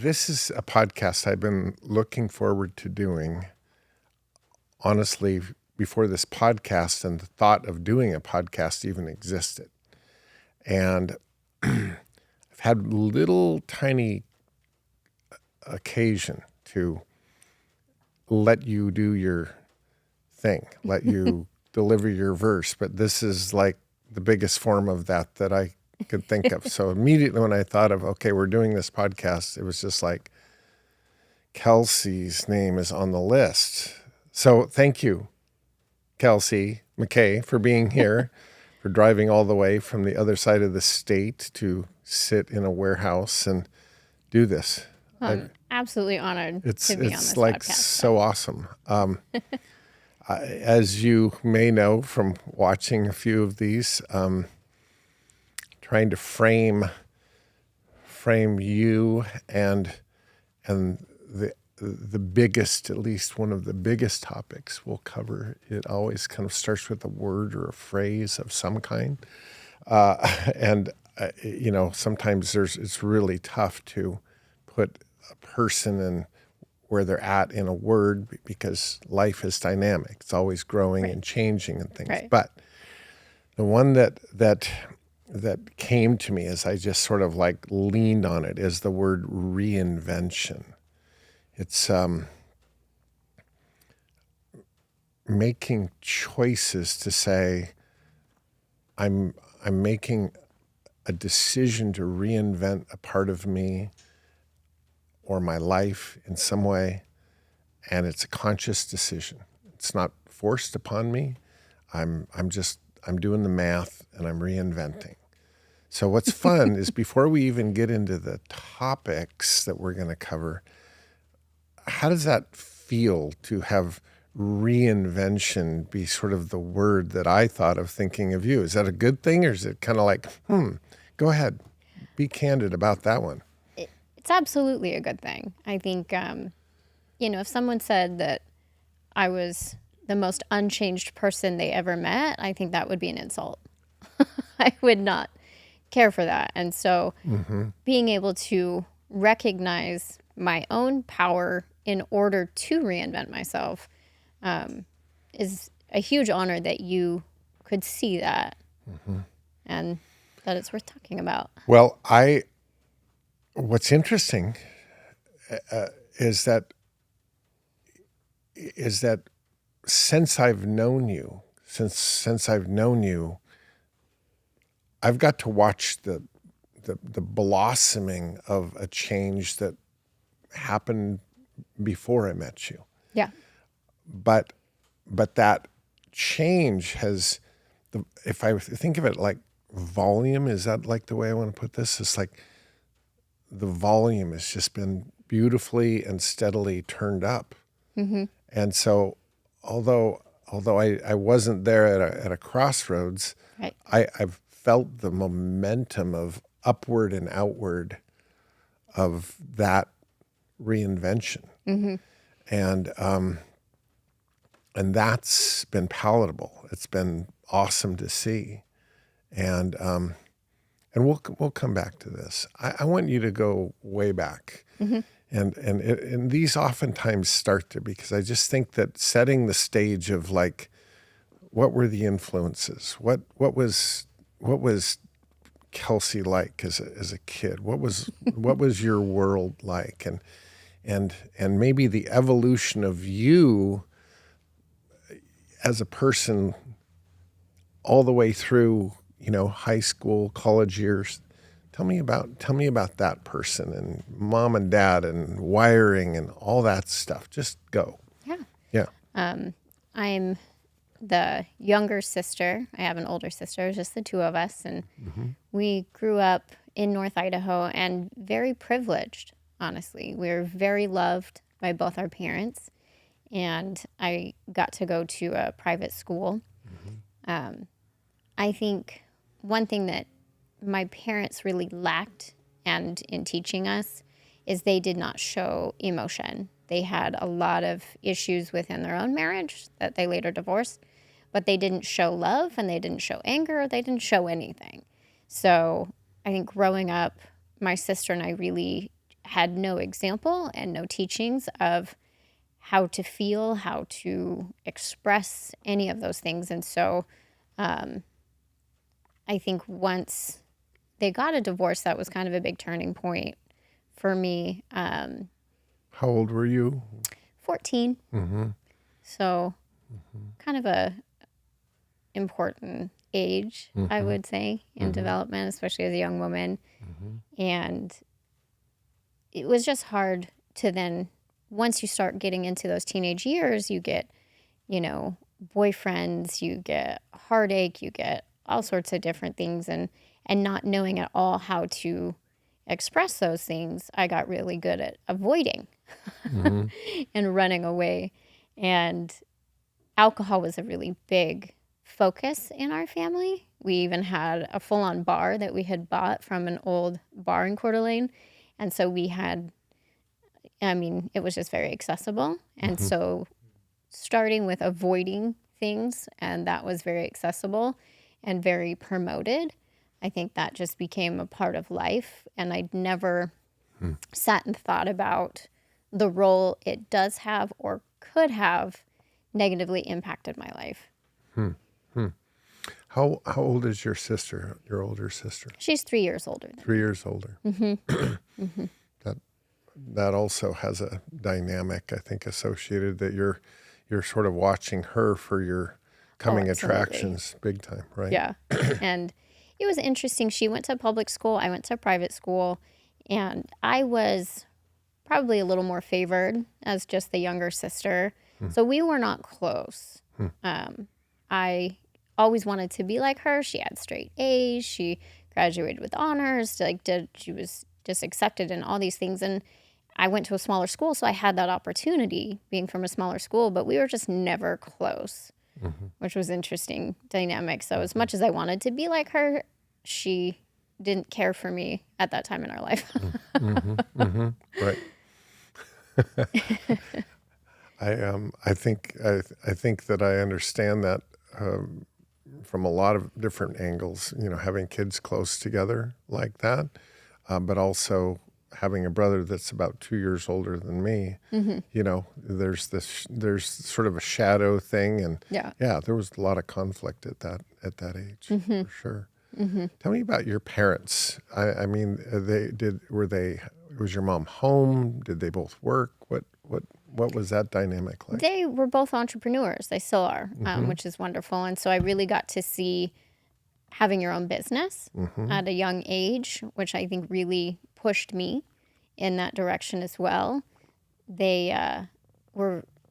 This is a podcast I've been looking forward to doing, honestly, before this podcast and the thought of doing a podcast even existed. And I've had little tiny occasion to let you do your thing, let you deliver your verse. But this is like the biggest form of that I could think of. So immediately when I thought of, okay, we're doing this podcast, it was just like, Kelsi's name is on the list. So thank you, Kelsi McKay, for being here, for driving all the way from the other side of the state to sit in a warehouse and do this. I'm absolutely honored to be on this It's like podcast. so awesome. As you may know from watching a few of these, trying to frame you and the biggest, at least one of the biggest topics we'll cover. It always kind of starts with a word or a phrase of some kind, sometimes it's really tough to put a person in where they're at in a word because life is dynamic. It's always growing and changing and things. Right. But the one that came to me as I just sort of like leaned on it is the word reinvention. It's making choices to say, I'm making a decision to reinvent a part of me or my life in some way, and it's a conscious decision. It's not forced upon me. I'm doing the math and I'm reinventing. So what's fun is before we even get into the topics that we're going to cover, how does that feel to have reinvention be sort of the word that I thought of thinking of you? Is that a good thing, or is it kind of like, go ahead, be candid about that one? It's absolutely a good thing. I think, if someone said that I was the most unchanged person they ever met, I think that would be an insult. I would not care for that. And so being able to recognize my own power in order to reinvent myself is a huge honor that you could see that and that it's worth talking about. Well, what's interesting is that since I've known you, I've got to watch the blossoming of a change that happened before I met you. Yeah. But that change has, if I think of it like volume, is that like the way I want to put this? It's like the volume has just been beautifully and steadily turned up. Mm-hmm. And so although I wasn't there at a crossroads, Right. I've felt the momentum of upward and outward of that reinvention. Mm-hmm. And that's been palatable. It's been awesome to see. And we'll come back to this. I want you to go way back. Mm-hmm. And these oftentimes start to, because I just think that setting the stage of like, what were the influences? What was Kelsi like as a kid? What was your world like? And maybe the evolution of you as a person all the way through, high school, college years. Tell me about that person and mom and dad and wiring and all that stuff. Just go. Yeah. Yeah. I'm the younger sister. I have an older sister. It's just the two of us. And we grew up in North Idaho and very privileged, honestly. We were very loved by both our parents. And I got to go to a private school. I think one thing that my parents really lacked and in teaching us is they did not show emotion. They had a lot of issues within their own marriage that they later divorced, but they didn't show love and they didn't show anger. They didn't show anything. So I think growing up, my sister and I really had no example and no teachings of how to feel, how to express any of those things. And so I think once they got a divorce, that was kind of a big turning point for me. How old were you? 14. Mm-hmm. So kind of a important age, I would say, in development, especially as a young woman. And it was just hard to then, once you start getting into those teenage years, you get, boyfriends, you get heartache, you get all sorts of different things. And not knowing at all how to express those things, I got really good at avoiding and running away. And alcohol was a really big focus in our family. We even had a full-on bar that we had bought from an old bar in Coeur d'Alene. And so we had, it was just very accessible. And so starting with avoiding things, and that was very accessible and very promoted, I think that just became a part of life. And I'd never sat and thought about the role it does have or could have negatively impacted my life. How old is your sister, your older sister? She's 3 years older than 3 years older. That also has a dynamic, I think, associated that you're sort of watching her for your coming attractions big time, right? Yeah. And it was interesting. She went to public school. I went to private school. And I was probably a little more favored as just the younger sister. So we were not close. I always wanted to be like her. She had straight A's. She graduated with honors. She was just accepted in all these things. And I went to a smaller school, so I had that opportunity being from a smaller school, but we were just never close, which was interesting dynamic. So as much as I wanted to be like her, she didn't care for me at that time in our life. Right. I think that I understand that from a lot of different angles. Having kids close together like that, but also having a brother that's about 2 years older than me. There's sort of a shadow thing, and there was a lot of conflict at that age for sure. Tell me about your parents. Was your mom home? Did they both work? What was that dynamic like? They were both entrepreneurs. They still are, which is wonderful. And so I really got to see having your own business at a young age, which I think really pushed me in that direction as well. My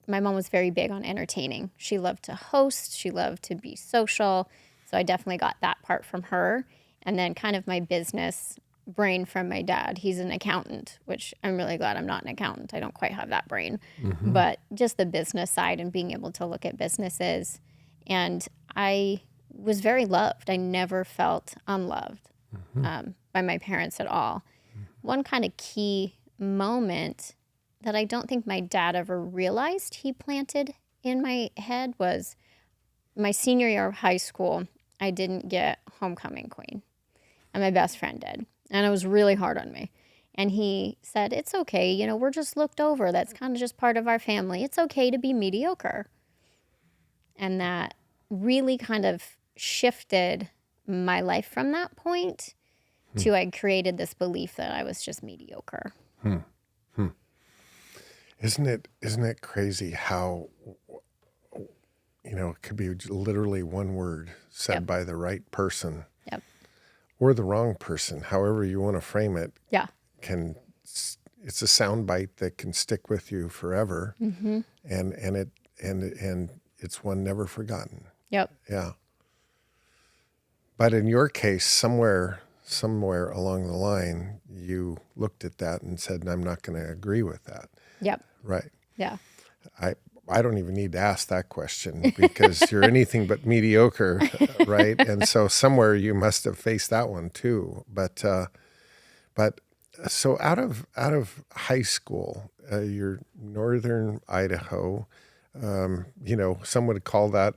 mom was very big on entertaining. She loved to host. She loved to be social. So I definitely got that part from her. And then kind of my business brain from my dad. He's an accountant, which I'm really glad I'm not an accountant. I don't quite have that brain. But just the business side and being able to look at businesses. And I was very loved. I never felt unloved by my parents at all. One kind of key moment that I don't think my dad ever realized he planted in my head was my senior year of high school. I didn't get homecoming queen, and my best friend did. And it was really hard on me. And he said, it's okay. We're just looked over. That's kind of just part of our family. It's okay to be mediocre. And that really kind of shifted my life from that point to I created this belief that I was just mediocre. Isn't it crazy how, it could be literally one word said by the right person or the wrong person, however you want to frame it. Yeah. It's a soundbite that can stick with you forever. And it's one never forgotten. Yep. Yeah. But in your case, somewhere along the line, you looked at that and said, I'm not going to agree with that. Yep. Right. Yeah. I don't even need to ask that question because you're anything but mediocre, right? And so somewhere you must have faced that one too. But so out of high school, you're northern Idaho. Some would call that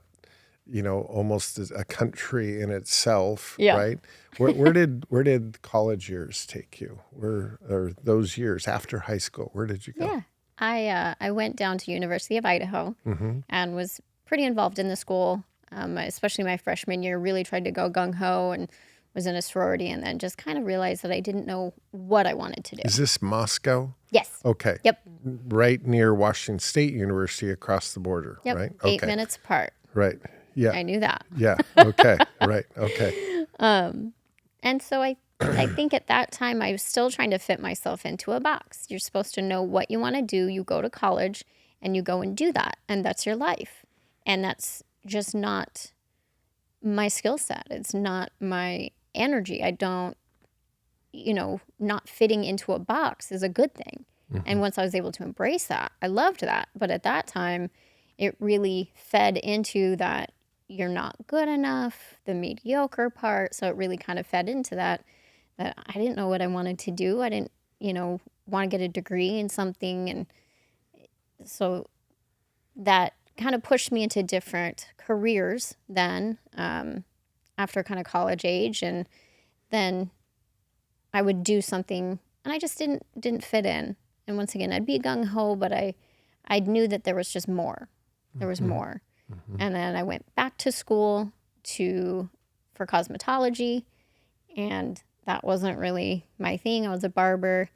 almost as a country in itself, Yeah. right? Where did college years take you? Or those years after high school, where did you go? Yeah. I went down to University of Idaho and was pretty involved in the school, especially my freshman year. Really tried to go gung ho and was in a sorority, and then just kind of realized that I didn't know what I wanted to do. Is this Moscow? Yes. Okay. Yep. Right near Washington State University across the border, Yep. right? 8 minutes apart. Right. Yeah. I knew that. Yeah. Okay. Right. Okay. And so I think at that time I was still trying to fit myself into a box. You're supposed to know what you want to do. You go to college and you go and do that. And that's your life. And that's just not my skill set. It's not my energy. I don't, not fitting into a box is a good thing. And once I was able to embrace that, I loved that. But at that time, it really fed into that you're not good enough, the mediocre part. So it really kind of fed into that I didn't know what I wanted to do. I didn't, want to get a degree in something. And so that kind of pushed me into different careers then after kind of college age. And then I would do something and I just didn't fit in. And once again, I'd be gung-ho, but I knew that there was just more. There was more. And then I went back to school for cosmetology, and that wasn't really my thing. I was a barber.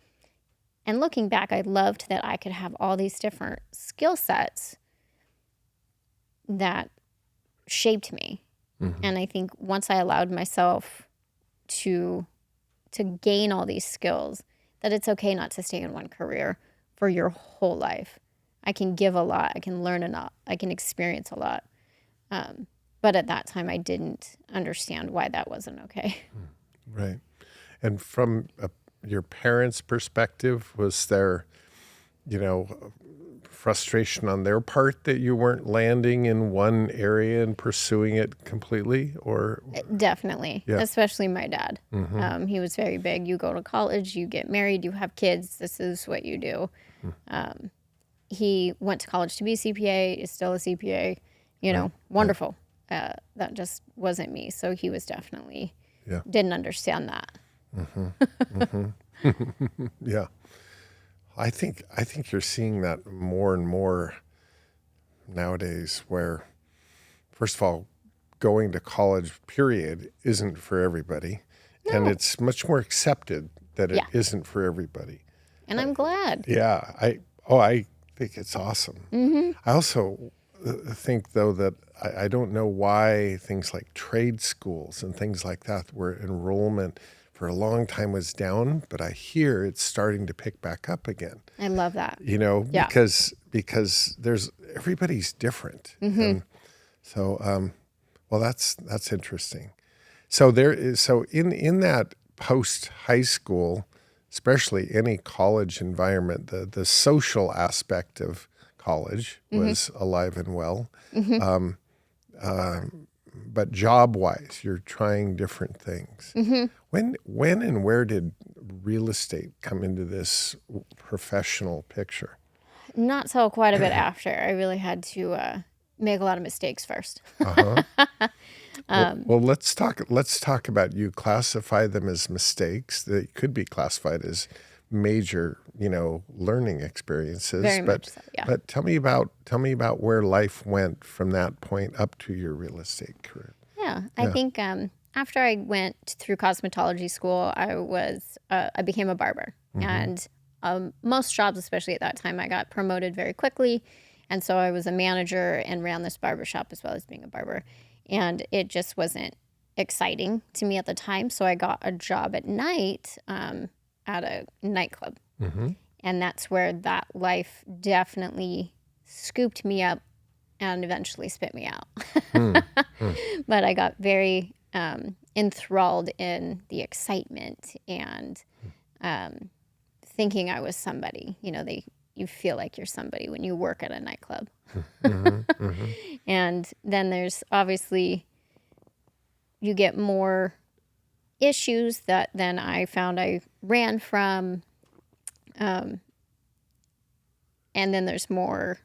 And looking back, I loved that I could have all these different skill sets that shaped me. And I think once I allowed myself to gain all these skills, that it's okay not to stay in one career for your whole life. I can give a lot. I can learn a lot. I can experience a lot. But at that time, I didn't understand why that wasn't okay. Right. And from your parents' perspective, was there, frustration on their part that you weren't landing in one area and pursuing it completely? Or Definitely, Yeah. especially my dad. He was very big. You go to college, you get married, you have kids. This is what you do. He went to college to be a CPA, is still a CPA, wonderful. That just wasn't me. So he was definitely didn't understand that. Yeah. I think you're seeing that more and more nowadays where, first of all, going to college, period, isn't for everybody. And No. it's much more accepted that it isn't for everybody. And I'm glad. Yeah. I think it's awesome. I also think, though, that I don't know why things like trade schools and things like that, where enrollment for a long time was down, but I hear it's starting to pick back up again. I love that. Yeah. because everybody's different. And so, well, that's interesting. So in that post high school, especially any college environment, the social aspect of college was alive and well. But job-wise, you're trying different things. When and where did real estate come into this professional picture? Not till quite a bit after. I really had to make a lot of mistakes first. Well, let's talk about, you classify them as mistakes. They could be classified as major, learning experiences. Very much so, yeah. But tell me about where life went from that point up to your real estate career. Yeah, I think after I went through cosmetology school, I became a barber, and most jobs, especially at that time, I got promoted very quickly, and so I was a manager and ran this barbershop as well as being a barber, and it just wasn't exciting to me at the time. So I got a job at night at a nightclub, and that's where that life definitely scooped me up and eventually spit me out. But I got very enthralled in the excitement and thinking I was somebody. You feel like you're somebody when you work at a nightclub. And then there's obviously, you get more issues that then I found I ran from. And then there's more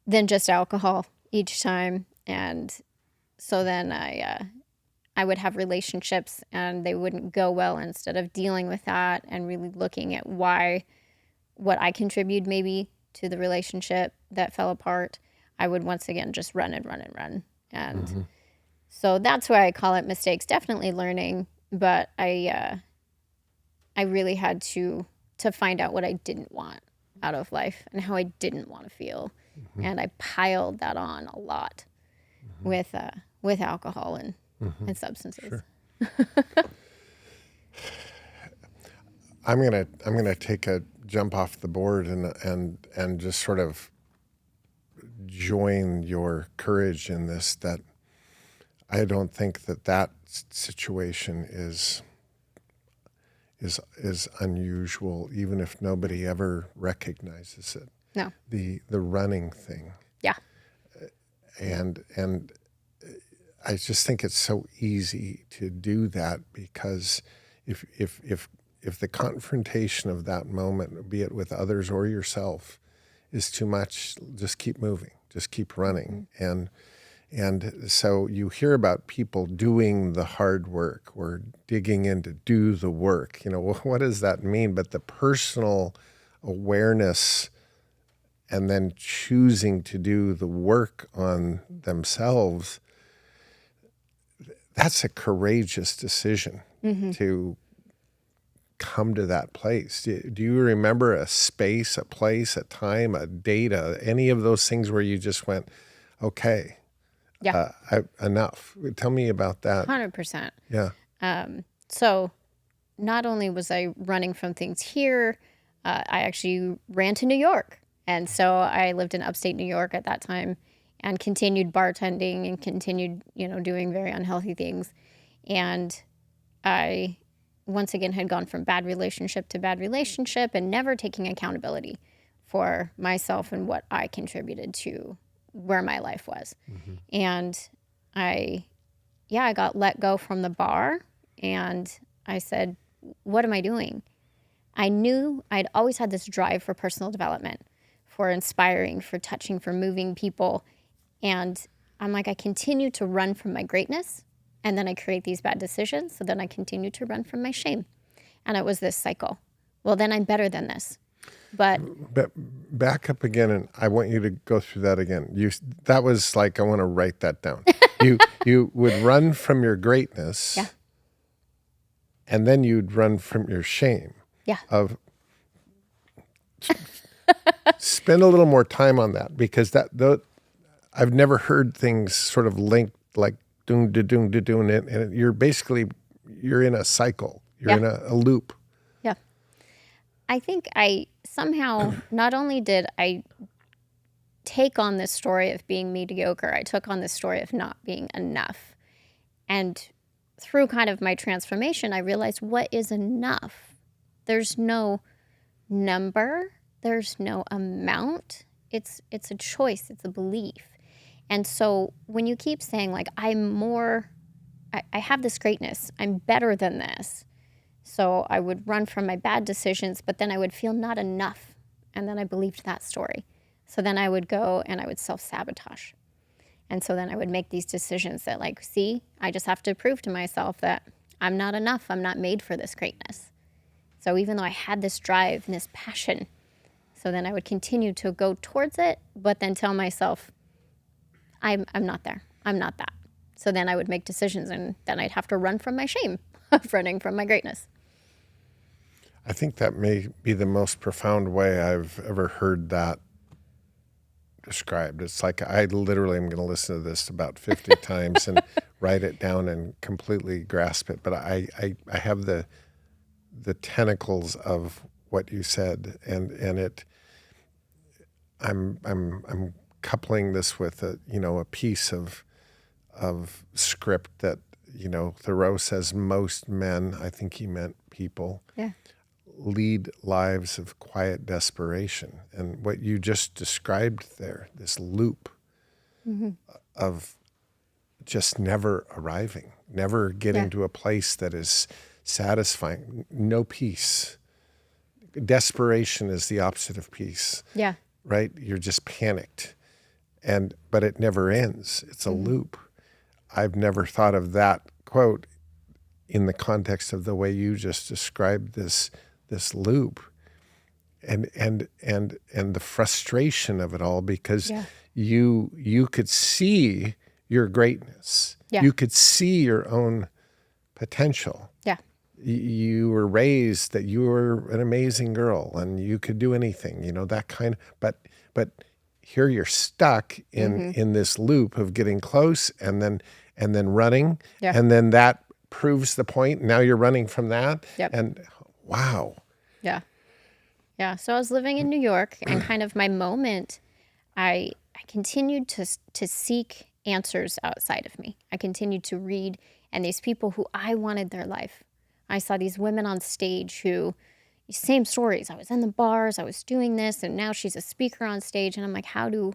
than just alcohol each time. And so then I would have relationships and they wouldn't go well. Instead of dealing with that and really looking at what I contributed maybe to the relationship that fell apart, I would once again just run and run and run. And so that's why I call it mistakes. Definitely learning, but I really had to find out what I didn't want out of life and how I didn't want to feel. And I piled that on a lot with alcohol and substances. Sure. I'm gonna take a jump off the board and just sort of join your courage in this. That I don't think that situation is unusual, even if nobody ever recognizes it. No. The running thing. Yeah. And I just think it's so easy to do that, because if the confrontation of that moment, be it with others or yourself, is too much, just keep moving, just keep running. And so you hear about people doing the hard work or digging in to do the work. What does that mean? But the personal awareness and then choosing to do the work on themselves, that's a courageous decision to come to that place. Do you remember a space, a place, a time, a date, any of those things where you just went, okay, Yeah. Enough? Tell me about that. 100%. Yeah. So not only was I running from things here, I actually ran to New York. And so I lived in upstate New York at that time and continued bartending and continued, doing very unhealthy things. And I, once again, had gone from bad relationship to bad relationship and never taking accountability for myself and what I contributed to where my life was. And I got let go from the bar, and I said, what am I doing? I knew I'd always had this drive for personal development, for inspiring, for touching, for moving people. And I'm like, I continue to run from my greatness, and then I create these bad decisions. So then I continue to run from my shame. And it was this cycle. Well, then I'm better than this. But back up again, and I want you to go through that again. That was like, I want to write that down. You would run from your greatness, yeah, and then you'd run from your shame. yeah. Spend a little more time on that, because I've never heard things sort of linked like doing it, and you're in a cycle. You're in a loop. Yeah. I think I somehow, not only did I take on this story of being mediocre, I took on this story of not being enough. And through kind of my transformation, I realized, what is enough? There's no number. There's no amount. It's a choice. It's a belief. And so when you keep saying, like, I have this greatness, I'm better than this. So I would run from my bad decisions, but then I would feel not enough. And then I believed that story. So then I would go and I would self-sabotage. And so then I would make these decisions that, like, see, I just have to prove to myself that I'm not enough. I'm not made for this greatness. So even though I had this drive and this passion, so then I would continue to go towards it, but then tell myself, I'm not there. I'm not that. So then I would make decisions, and then I'd have to run from my shame of running from my greatness. I think that may be the most profound way I've ever heard that described. It's like, I literally am going to listen to this about 50 times and write it down and completely grasp it. But I have the tentacles of what you said, and it. I'm coupling this with a piece of script that, Thoreau says most men, I think he meant people, lead lives of quiet desperation. And what you just described there, this loop of just never arriving, never getting to a place that is satisfying, no peace. Desperation is the opposite of peace. Yeah. Right? You're just panicked. but it never ends. It's a loop. I've never thought of that quote in the context of the way you just described this loop, and the frustration of it all, because you could see your greatness. Yeah. You could see your own potential. Yeah. You were raised that you were an amazing girl and you could do anything, that kind of, but here you're stuck in this loop of getting close and then running. Yeah. And then that proves the point. Now you're running from that. Yep. And wow. Yeah. Yeah. So I was living in New York, and kind of my moment, I continued to seek answers outside of me. I continued to read, and these people who I wanted their life. I saw these women on stage who, same stories. I was in the bars, I was doing this, and now she's a speaker on stage, and I'm like, how do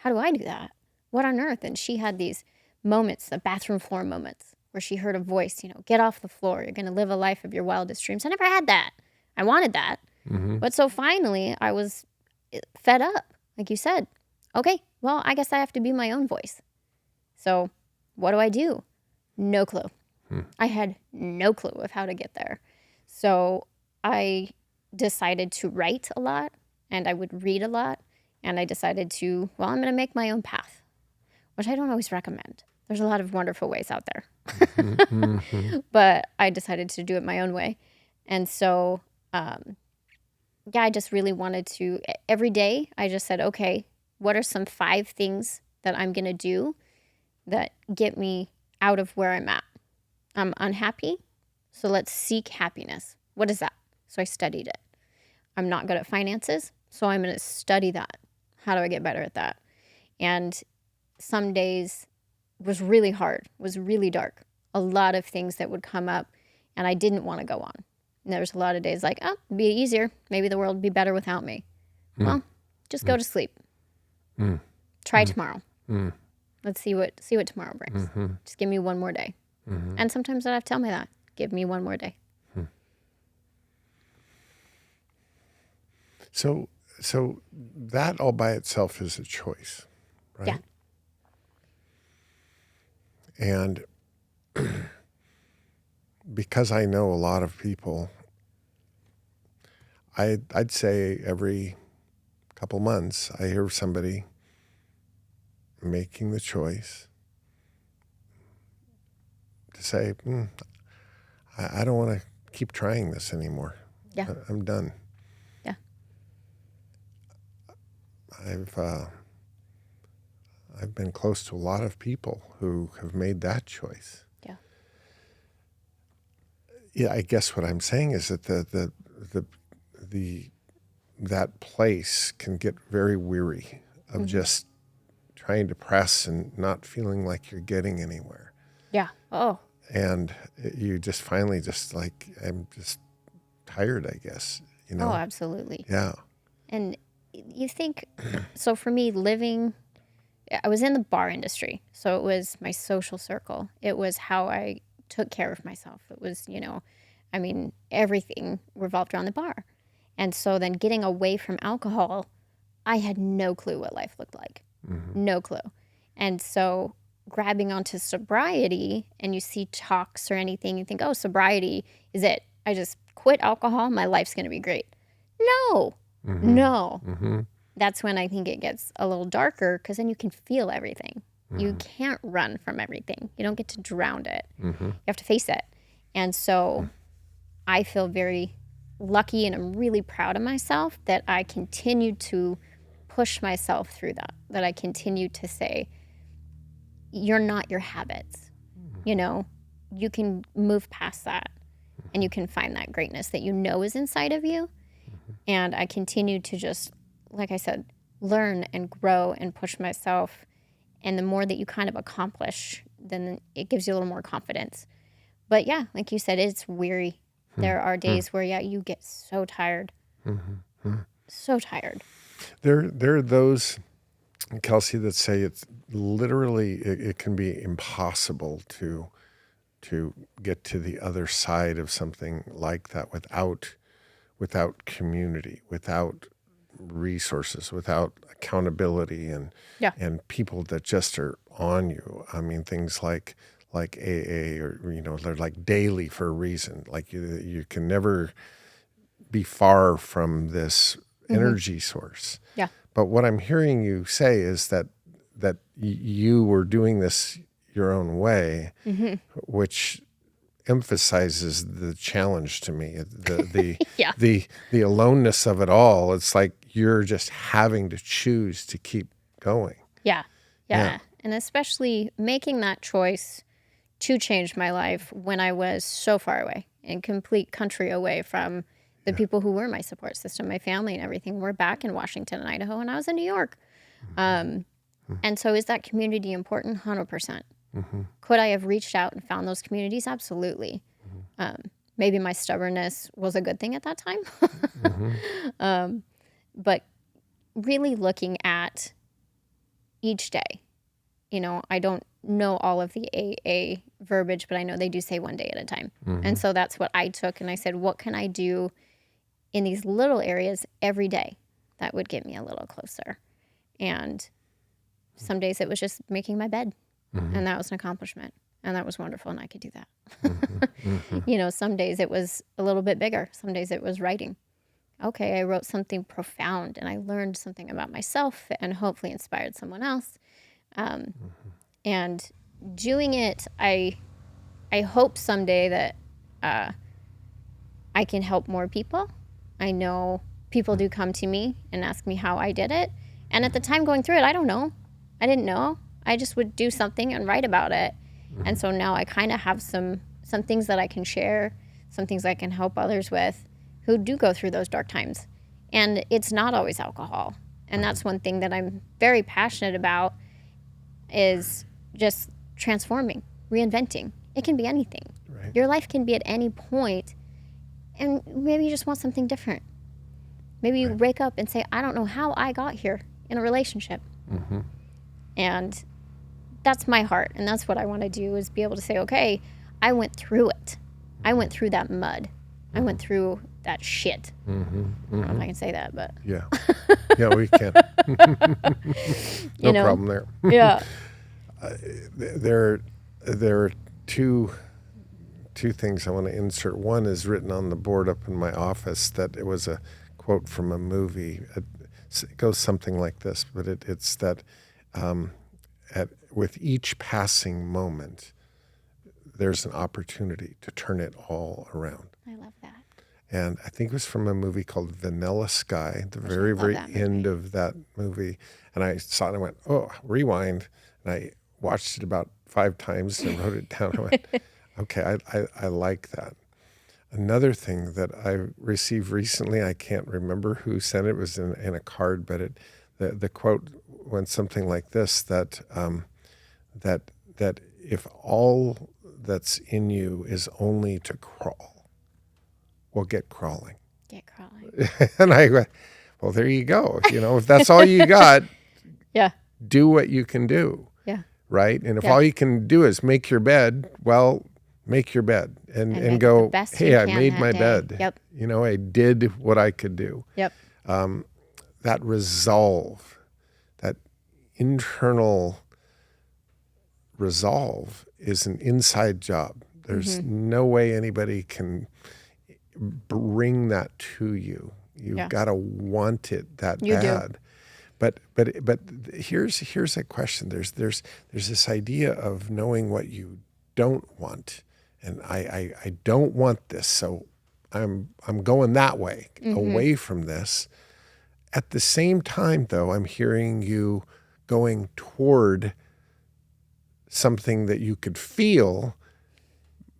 I do that? What on earth? And she had these moments, the bathroom floor moments, where she heard a voice, get off the floor. You're going to live a life of your wildest dreams. I never had that. I wanted that. But so finally, I was fed up, like you said. Okay, well, I guess I have to be my own voice. So what do I do? No clue. I had no clue of how to get there. So I decided to write a lot, and I would read a lot, and I decided to, I'm going to make my own path, which I don't always recommend. There's a lot of wonderful ways out there. But I decided to do it my own way. And so, I just really wanted to, every day, I just said, okay, what are some 5 things that I'm going to do that get me out of where I'm at? I'm unhappy, so let's seek happiness. What is that? So I studied it. I'm not good at finances, so I'm going to study that. How do I get better at that? And some days was really hard, was really dark. A lot of things that would come up, and I didn't want to go on. And there was a lot of days like, it'd be easier. Maybe the world would be better without me. Well, just go to sleep. Try tomorrow. Let's see what tomorrow brings. Just give me one more day. And sometimes I have to tell me that. Give me one more day. So that all by itself is a choice, right? Yeah. And because I know a lot of people, I'd say every couple months I hear somebody making the choice to say, I don't want to keep trying this anymore. Yeah. I'm done. Yeah. I've been close to a lot of people who have made that choice. Yeah. Yeah, I guess what I'm saying is that that place can get very weary of just trying to press and not feeling like you're getting anywhere. Yeah. Oh. And you just finally just like, I'm just tired, I guess, Oh, absolutely. Yeah. And you think, so for me, I was in the bar industry. So it was my social circle. It was how I took care of myself. It was, everything revolved around the bar. And so then getting away from alcohol, I had no clue what life looked like. No clue. And so grabbing onto sobriety, and you see talks or anything, you think, oh, sobriety is it. I just quit alcohol, my life's going to be great. No. That's when I think it gets a little darker, because then you can feel everything. You can't run from everything. You don't get to drown it. You have to face it. And so I feel very lucky, and I'm really proud of myself that I continued to push myself through that I continued to say, you're not your habits. You can move past that, and you can find that greatness that is inside of you. And I continued to just, like I said, learn and grow and push myself. And the more that you kind of accomplish, then it gives you a little more confidence. But yeah, like you said, it's weary. There are days where, you get so tired. So tired. There are those, Kelsi, that say it's literally, it can be impossible to get to the other side of something like that without community, without resources, without accountability, Yeah. and people that just are on you. I mean, things like AA, or they're like daily for a reason. Like you can never be far from this energy source. Yeah. But what I'm hearing you say is that you were doing this your own way, which emphasizes the challenge to me. The Yeah. the aloneness of it all. It's like you're just having to choose to keep going. Yeah. Yeah. Yeah. And especially making that choice to change my life when I was so far away, in complete country away from the people who were my support system, my family and everything. We're back in Washington and Idaho, and I was in New York. And so is that community important? 100%. Could I have reached out and found those communities? Absolutely. Maybe my stubbornness was a good thing at that time. But really looking at each day, I don't know all of the AA verbiage, but I know they do say one day at a time. And so that's what I took. And I said, what can I do in these little areas every day that would get me a little closer? And some days it was just making my bed. And that was an accomplishment. And that was wonderful. And I could do that. Some days it was a little bit bigger. Some days it was writing. Okay, I wrote something profound and I learned something about myself and hopefully inspired someone else. And doing it, I hope someday that I can help more people. I know people do come to me and ask me how I did it. And at the time going through it, I don't know. I didn't know. I just would do something and write about it. And so now I kind of have some things that I can share, some things I can help others with who do go through those dark times. And it's not always alcohol. And that's one thing that I'm very passionate about, is just transforming, reinventing. It can be anything. Right. Your life can be at any point, and maybe you just want something different. Maybe you wake up and say, I don't know how I got here in a relationship. And that's my heart, and that's what I want to do, is be able to say, okay, I went through it. I went through that mud. I went through that shit. I don't know if I can say that, but... Yeah. Yeah, we can. No problem there. Yeah. There are two things I want to insert. One is written on the board up in my office, that it was a quote from a movie. It goes something like this, but it's that with each passing moment, there's an opportunity to turn it all around. I love that. And I think it was from a movie called Vanilla Sky, the very, love very that end of that movie. And I saw it and I went, oh, rewind. And I watched it about 5 times and wrote it down. I went, okay, I like that. Another thing that I received recently, I can't remember who sent it. It was in a card, but the quote went something like this, that if all that's in you is only to crawl, well, get crawling. Get crawling. And I went, well, there you go. If that's all you got, Yeah. do what you can do. Yeah. Right? And if all you can do is make your bed, well, make your bed and make it go, the best hey, you I can made that my day. bed. Yep. I did what I could do. Yep. That resolve, that internal resolve, is an inside job. There's no way anybody can bring that to you. You've got to want it that bad. But here's a question. There's this idea of knowing what you don't want, and I don't want this, so I'm going that way, away from this. At the same time, though, I'm hearing you going toward something that you could feel,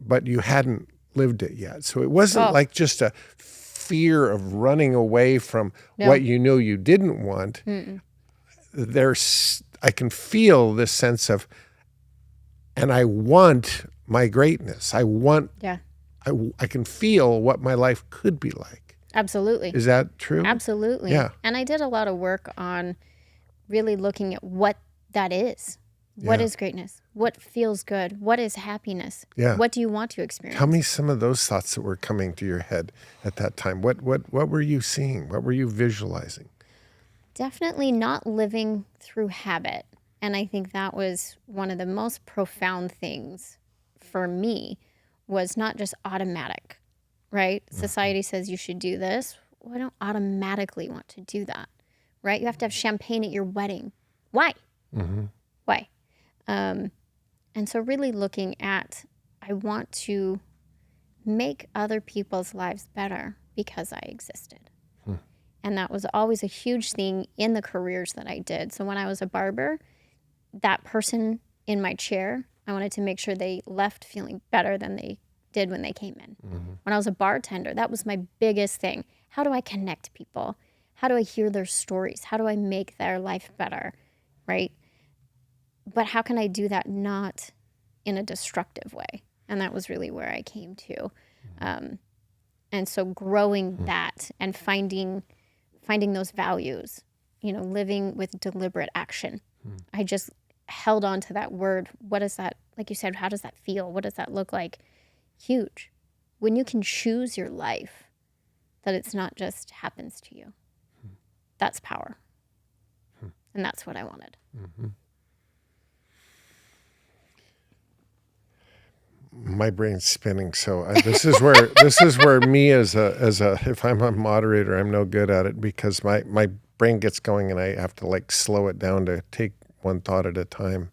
but you hadn't lived it yet. So it wasn't like just a fear of running away from what you know you didn't want. I can feel this sense of, and I want my greatness. I want, I can feel what my life could be like. Absolutely. Is that true? Absolutely. Yeah. And I did a lot of work on really looking at what that is. What is greatness? What feels good? What is happiness? Yeah. What do you want to experience? Tell me some of those thoughts that were coming to your head at that time. What were you seeing? What were you visualizing? Definitely not living through habit. And I think that was one of the most profound things for me, was not just automatic, right? Society says you should do this. Well, I don't automatically want to do that, right? You have to have champagne at your wedding. Why? Why? And so really looking at, I want to make other people's lives better because I existed. And that was always a huge thing in the careers that I did. So when I was a barber, that person in my chair, I wanted to make sure they left feeling better than they did when they came in. When I was a bartender, that was my biggest thing. How do I connect people? How do I hear their stories? How do I make their life better, right? But how can I do that not in a destructive way? And that was really where I came to. And so growing that and finding those values, living with deliberate action. I just held on to that word. What is that? Like you said, how does that feel? What does that look like? Huge. When you can choose your life, that it's not just happens to you. That's power. And that's what I wanted. My brain's spinning. So this is where me as a if I'm a moderator, I'm no good at it, because my brain gets going and I have to like slow it down to take one thought at a time.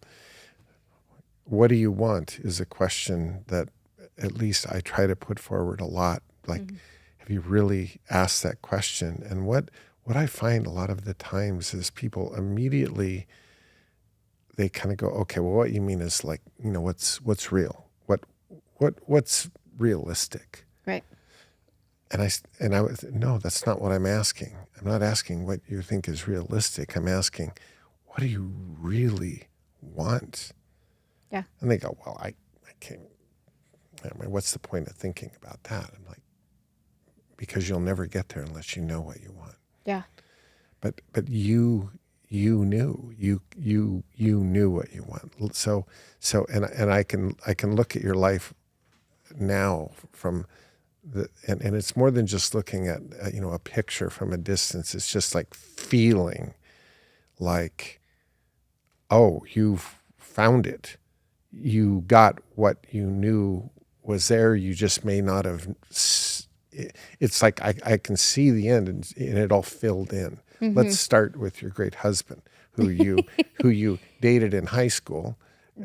What do you want is a question that at least I try to put forward a lot. Like, have you really asked that question? And what I find a lot of the times is people immediately, they kind of go, okay, well, what you mean is like, what's real? What's realistic? Right. And I was, no, that's not what I'm asking. I'm not asking what you think is realistic. I'm asking, what do you really want? Yeah. And they go, well, I can't. I mean, what's the point of thinking about that? I'm like, because you'll never get there unless you know what you want. Yeah. But you knew you knew what you want. So and I can look at your life now from and it's more than just looking at a picture from a distance. It's just like feeling like, oh, you've found it. You got what you knew was there. You just may not have. It's like I can see the end, and it all filled in. Let's start with your great husband, who you dated in high school.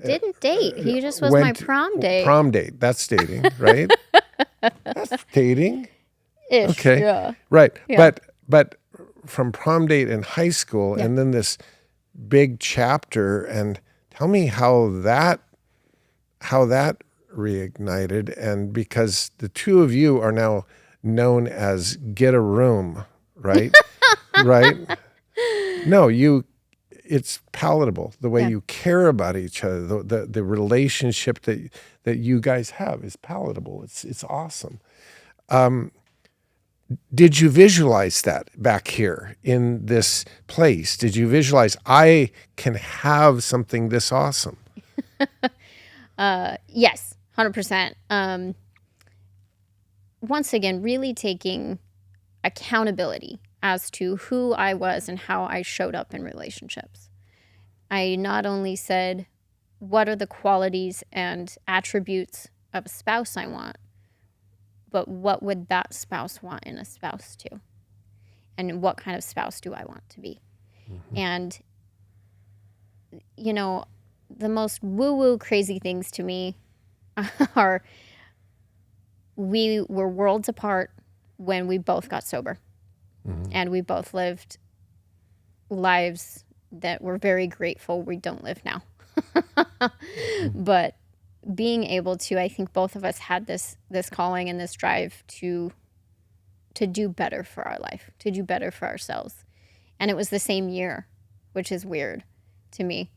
Didn't date. He just was my prom date. Prom date. That's dating, right? That's dating. Ish. Okay. Yeah. Right. Yeah. But from prom date in high school, and then this big chapter, and tell me how that reignited, and because the two of you are now known as Get a Room, right? Right? No, it's palatable. The way you care about each other, the relationship that you guys have is palatable. It's awesome. Did you visualize that back here in this place? Did you visualize I can have something this awesome? Yes, 100%. Once again, really taking accountability as to who I was and how I showed up in relationships. I not only said, what are the qualities and attributes of a spouse I want, but what would that spouse want in a spouse too? And what kind of spouse do I want to be? And, the most woo-woo crazy things to me are we were worlds apart when we both got sober. And we both lived lives that we're very grateful we don't live now. But being able to, I think both of us had this calling and this drive to do better for our life, to do better for ourselves. And it was the same year, which is weird to me.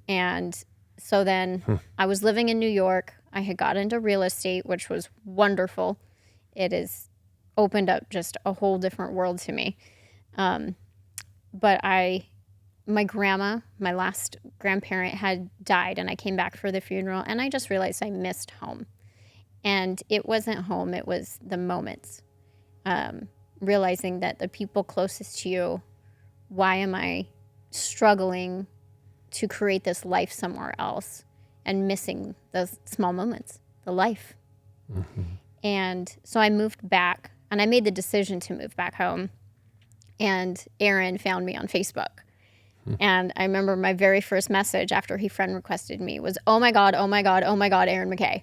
And so then I was living in New York. I had got into real estate, which was wonderful. It has opened up just a whole different world to me. But my grandma, my last grandparent, had died, and I came back for the funeral, and I just realized I missed home. And it wasn't home, it was the moments. Realizing that the people closest to you why am I struggling to create this life somewhere else and missing those small moments, the life? And so I moved back, and I made the decision to move back home. And Aaron found me on Facebook. And I remember my very first message after he friend requested me was, oh my God, Aaron McKay.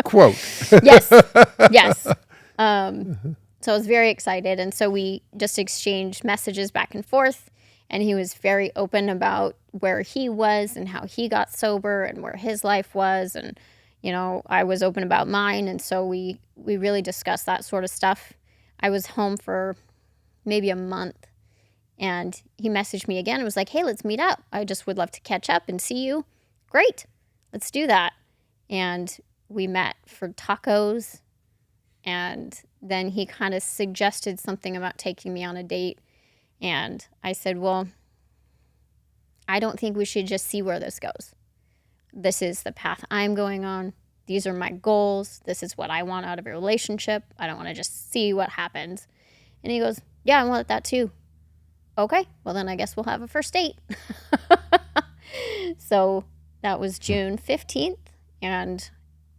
Quote. Yes. So I was very excited. And so we just exchanged messages back and forth. And he was very open about where he was and how he got sober and where his life was. And, I was open about mine. And so we really discussed that sort of stuff. I was home for maybe a month. And he messaged me again and was like, hey, let's meet up. I just would love to catch up and see you. Great. Let's do that. And we met for tacos. And then he kind of suggested something about taking me on a date. And I said, well, I don't think we should just see where this goes. This is the path I'm going on. These are my goals. This is what I want out of a relationship. I don't want to just see what happens. And he goes, yeah, I want that too. Okay, well then I guess we'll have a first date. So that was June 15th, and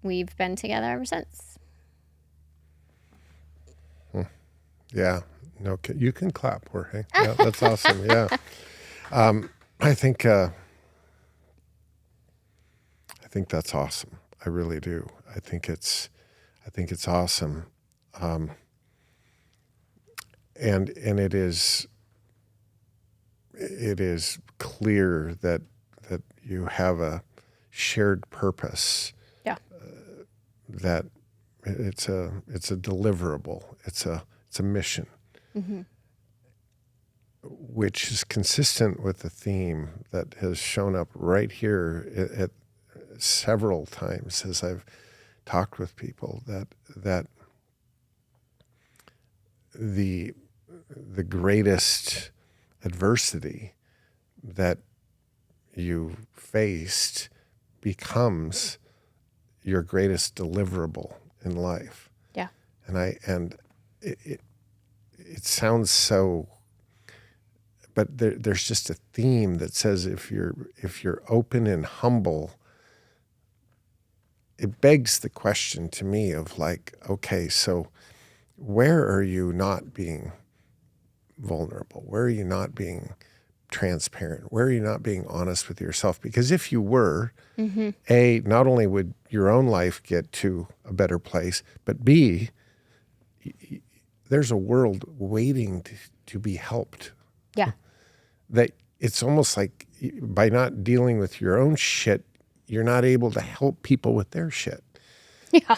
we've been together ever since. Yeah. No, you can clap, Jorge. Yeah, that's awesome. Yeah. I think that's awesome. I really do. I think it's awesome. And it is clear that you have a shared purpose. Yeah. That it's a deliverable. It's a mission. Which is consistent with the theme that has shown up right here at several times as I've talked with people, that the greatest adversity that you faced becomes your greatest deliverable in life. Yeah. And it sounds so, but there's just a theme that says if you're open and humble, it begs the question to me of like, okay, so where are you not being vulnerable? Where are you not being transparent? Where are you not being honest with yourself? Because if you were, A, not only would your own life get to a better place, but B, there's a world waiting to be helped. Yeah. That it's almost like by not dealing with your own shit, you're not able to help people with their shit. Yeah.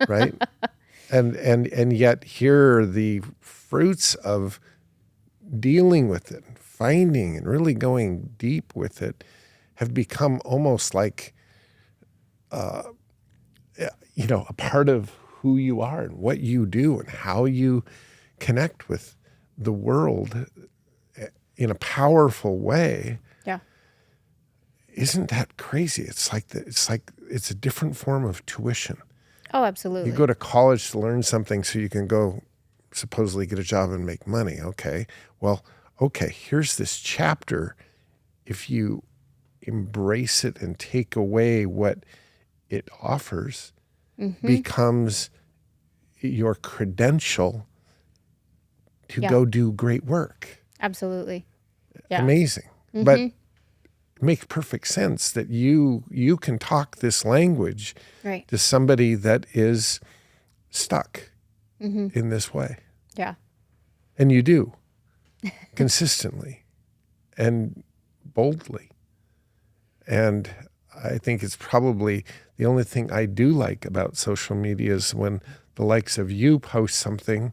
Right? And yet here are the fruits of dealing with it, finding and really going deep with it, have become almost like, a part of who you are and what you do and how you connect with the world in a powerful way. Yeah. Isn't that crazy? It's a different form of tuition. Oh, absolutely. You go to college to learn something so you can go supposedly get a job and make money. Okay. Well, here's this chapter. If you embrace it and take away what it offers, becomes your credential to go do great work. Absolutely. Yeah. Amazing. But it makes perfect sense that you can talk this language right. to somebody that is stuck in this way. Yeah. And you do consistently and boldly. And I think it's probably the only thing I do like about social media is when the likes of you post something,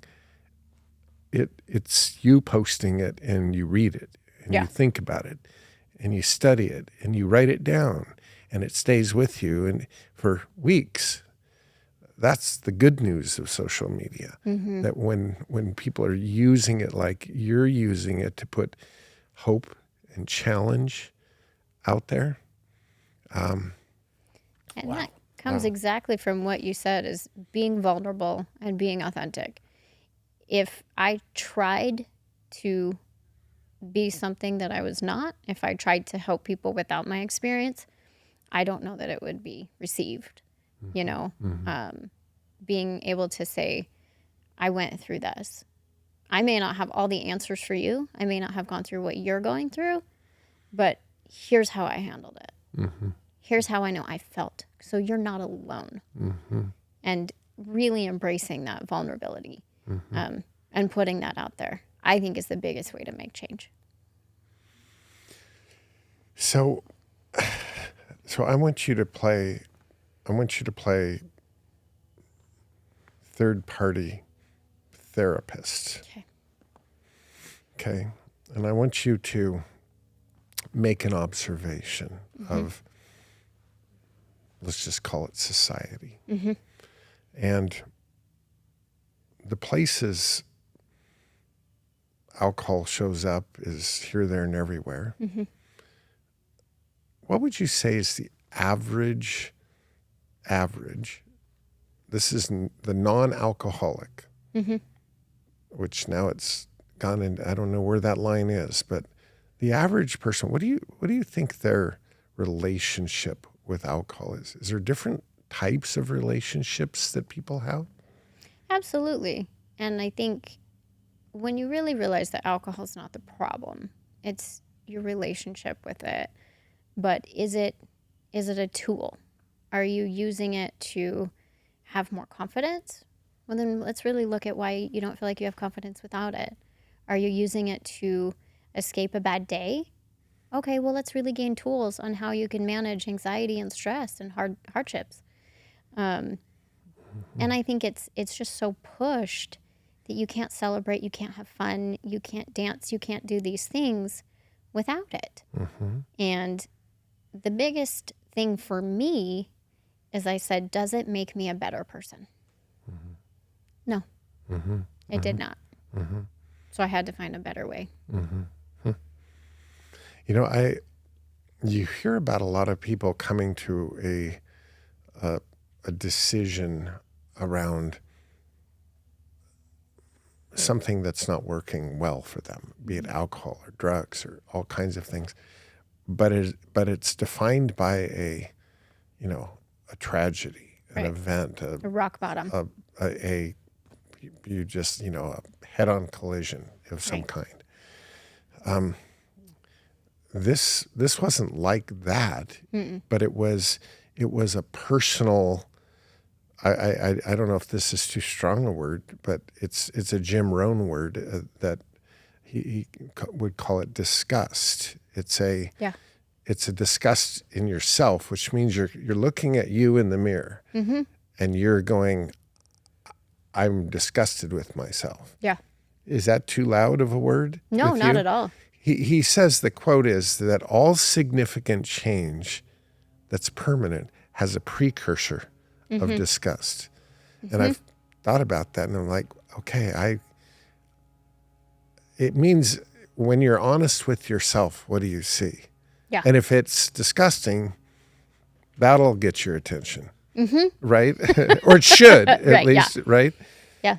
it's you posting it and you read it and you think about it and you study it and you write it down and it stays with you and for weeks. That's the good news of social media, that when people are using it like you're using it to put hope and challenge out there. And that comes exactly from what you said, is being vulnerable and being authentic. if I tried to be something that I was not, if I tried to help people without my experience, I don't know that it would be received. You know, being able to say, I went through this. I may not have all the answers for you. I may not have gone through what you're going through, but here's how I handled it. Here's how I know I felt. So you're not alone. And really embracing that vulnerability and putting that out there, I think is the biggest way to make change. So I want you to play third party therapist. Okay. And I want you to make an observation of, let's just call it society. And the places alcohol shows up is here, there, and everywhere. What would you say is the average, this is the non-alcoholic, which now it's gone in, I don't know where that line is, but the average person, what do you think their relationship with alcohol is? Is there different types of relationships that people have? Absolutely. And I think when you really realize that alcohol is not the problem, it's your relationship with it. But is it a tool? Are you using it to have more confidence? Well, then let's really look at why you don't feel like you have confidence without it. Are you using it to escape a bad day? Okay, well, let's really gain tools on how you can manage anxiety and stress and hardships. And I think it's just so pushed that you can't celebrate, you can't have fun, you can't dance, you can't do these things without it. And the biggest thing for me is I said, does it make me a better person? No, it did not. So I had to find a better way. You know, you hear about a lot of people coming to a decision around something that's not working well for them, be it alcohol or drugs or all kinds of things. But it's defined by a tragedy, an event, a rock bottom, a head-on collision of some kind. This wasn't like that, but it was a personal. I don't know if this is too strong a word, but it's a Jim Rohn word that he would call it disgust. It's a disgust in yourself, which means you're looking at you in the mirror, and you're going, I'm disgusted with myself. Yeah. Is that too loud of a word? No, not at all. He says the quote is that all significant change that's permanent has a precursor of disgust. And I've thought about that, and I'm like, okay, it means when you're honest with yourself, what do you see? Yeah. And if it's disgusting, that'll get your attention, right? Or it should, at least, right? Yeah.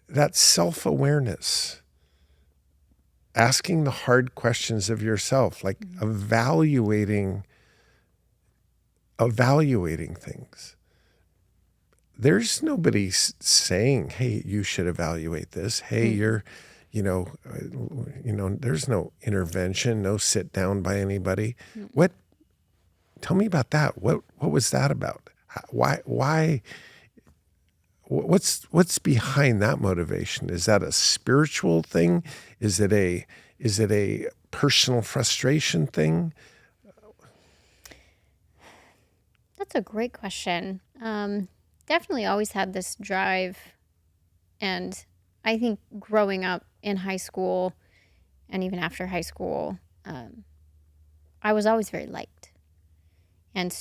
That self-awareness, asking the hard questions of yourself, like evaluating things. There's nobody saying, hey, you should evaluate this. Hey, you're, there's no intervention, no sit down by anybody. Tell me about that. What was that about? Why, what's behind that motivation? Is that a spiritual thing? Is it a personal frustration thing? That's a great question. Definitely always had this drive. And I think growing up in high school and even after high school, I was always very liked. And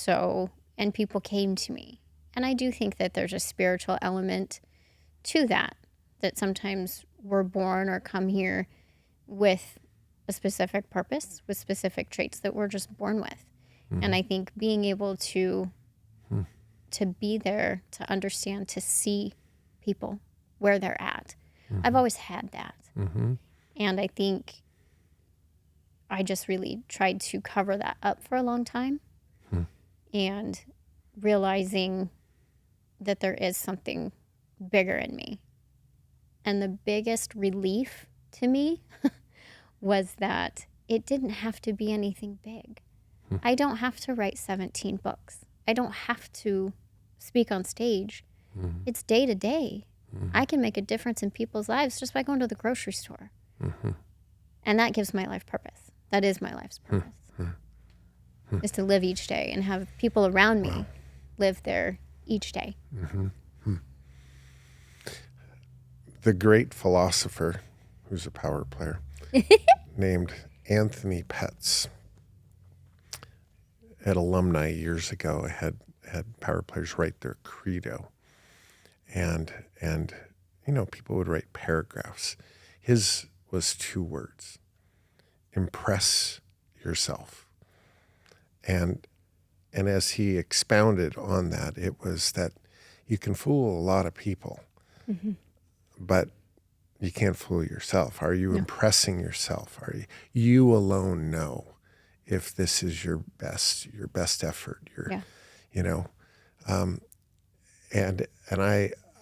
people came to me. And I do think that there's a spiritual element to that sometimes we're born or come here with a specific purpose, with specific traits that we're just born with. And I think being able to be there, to understand, to see people where they're at. I've always had that. And I think I just really tried to cover that up for a long time. And realizing that there is something bigger in me. And the biggest relief to me was that it didn't have to be anything big. I don't have to write 17 books. I don't have to speak on stage. It's day to day. I can make a difference in people's lives just by going to the grocery store. And that gives my life purpose. That is my life's purpose. Is to live each day and have people around me live there each day. The great philosopher, who's a power player, named Anthony Petz, at alumni years ago had power players write their credo, and people would write paragraphs. His was 2 words: impress yourself. And as he expounded on that, it was that you can fool a lot of people, but you can't fool yourself. Are you impressing yourself? Are you alone know if this is your best effort? And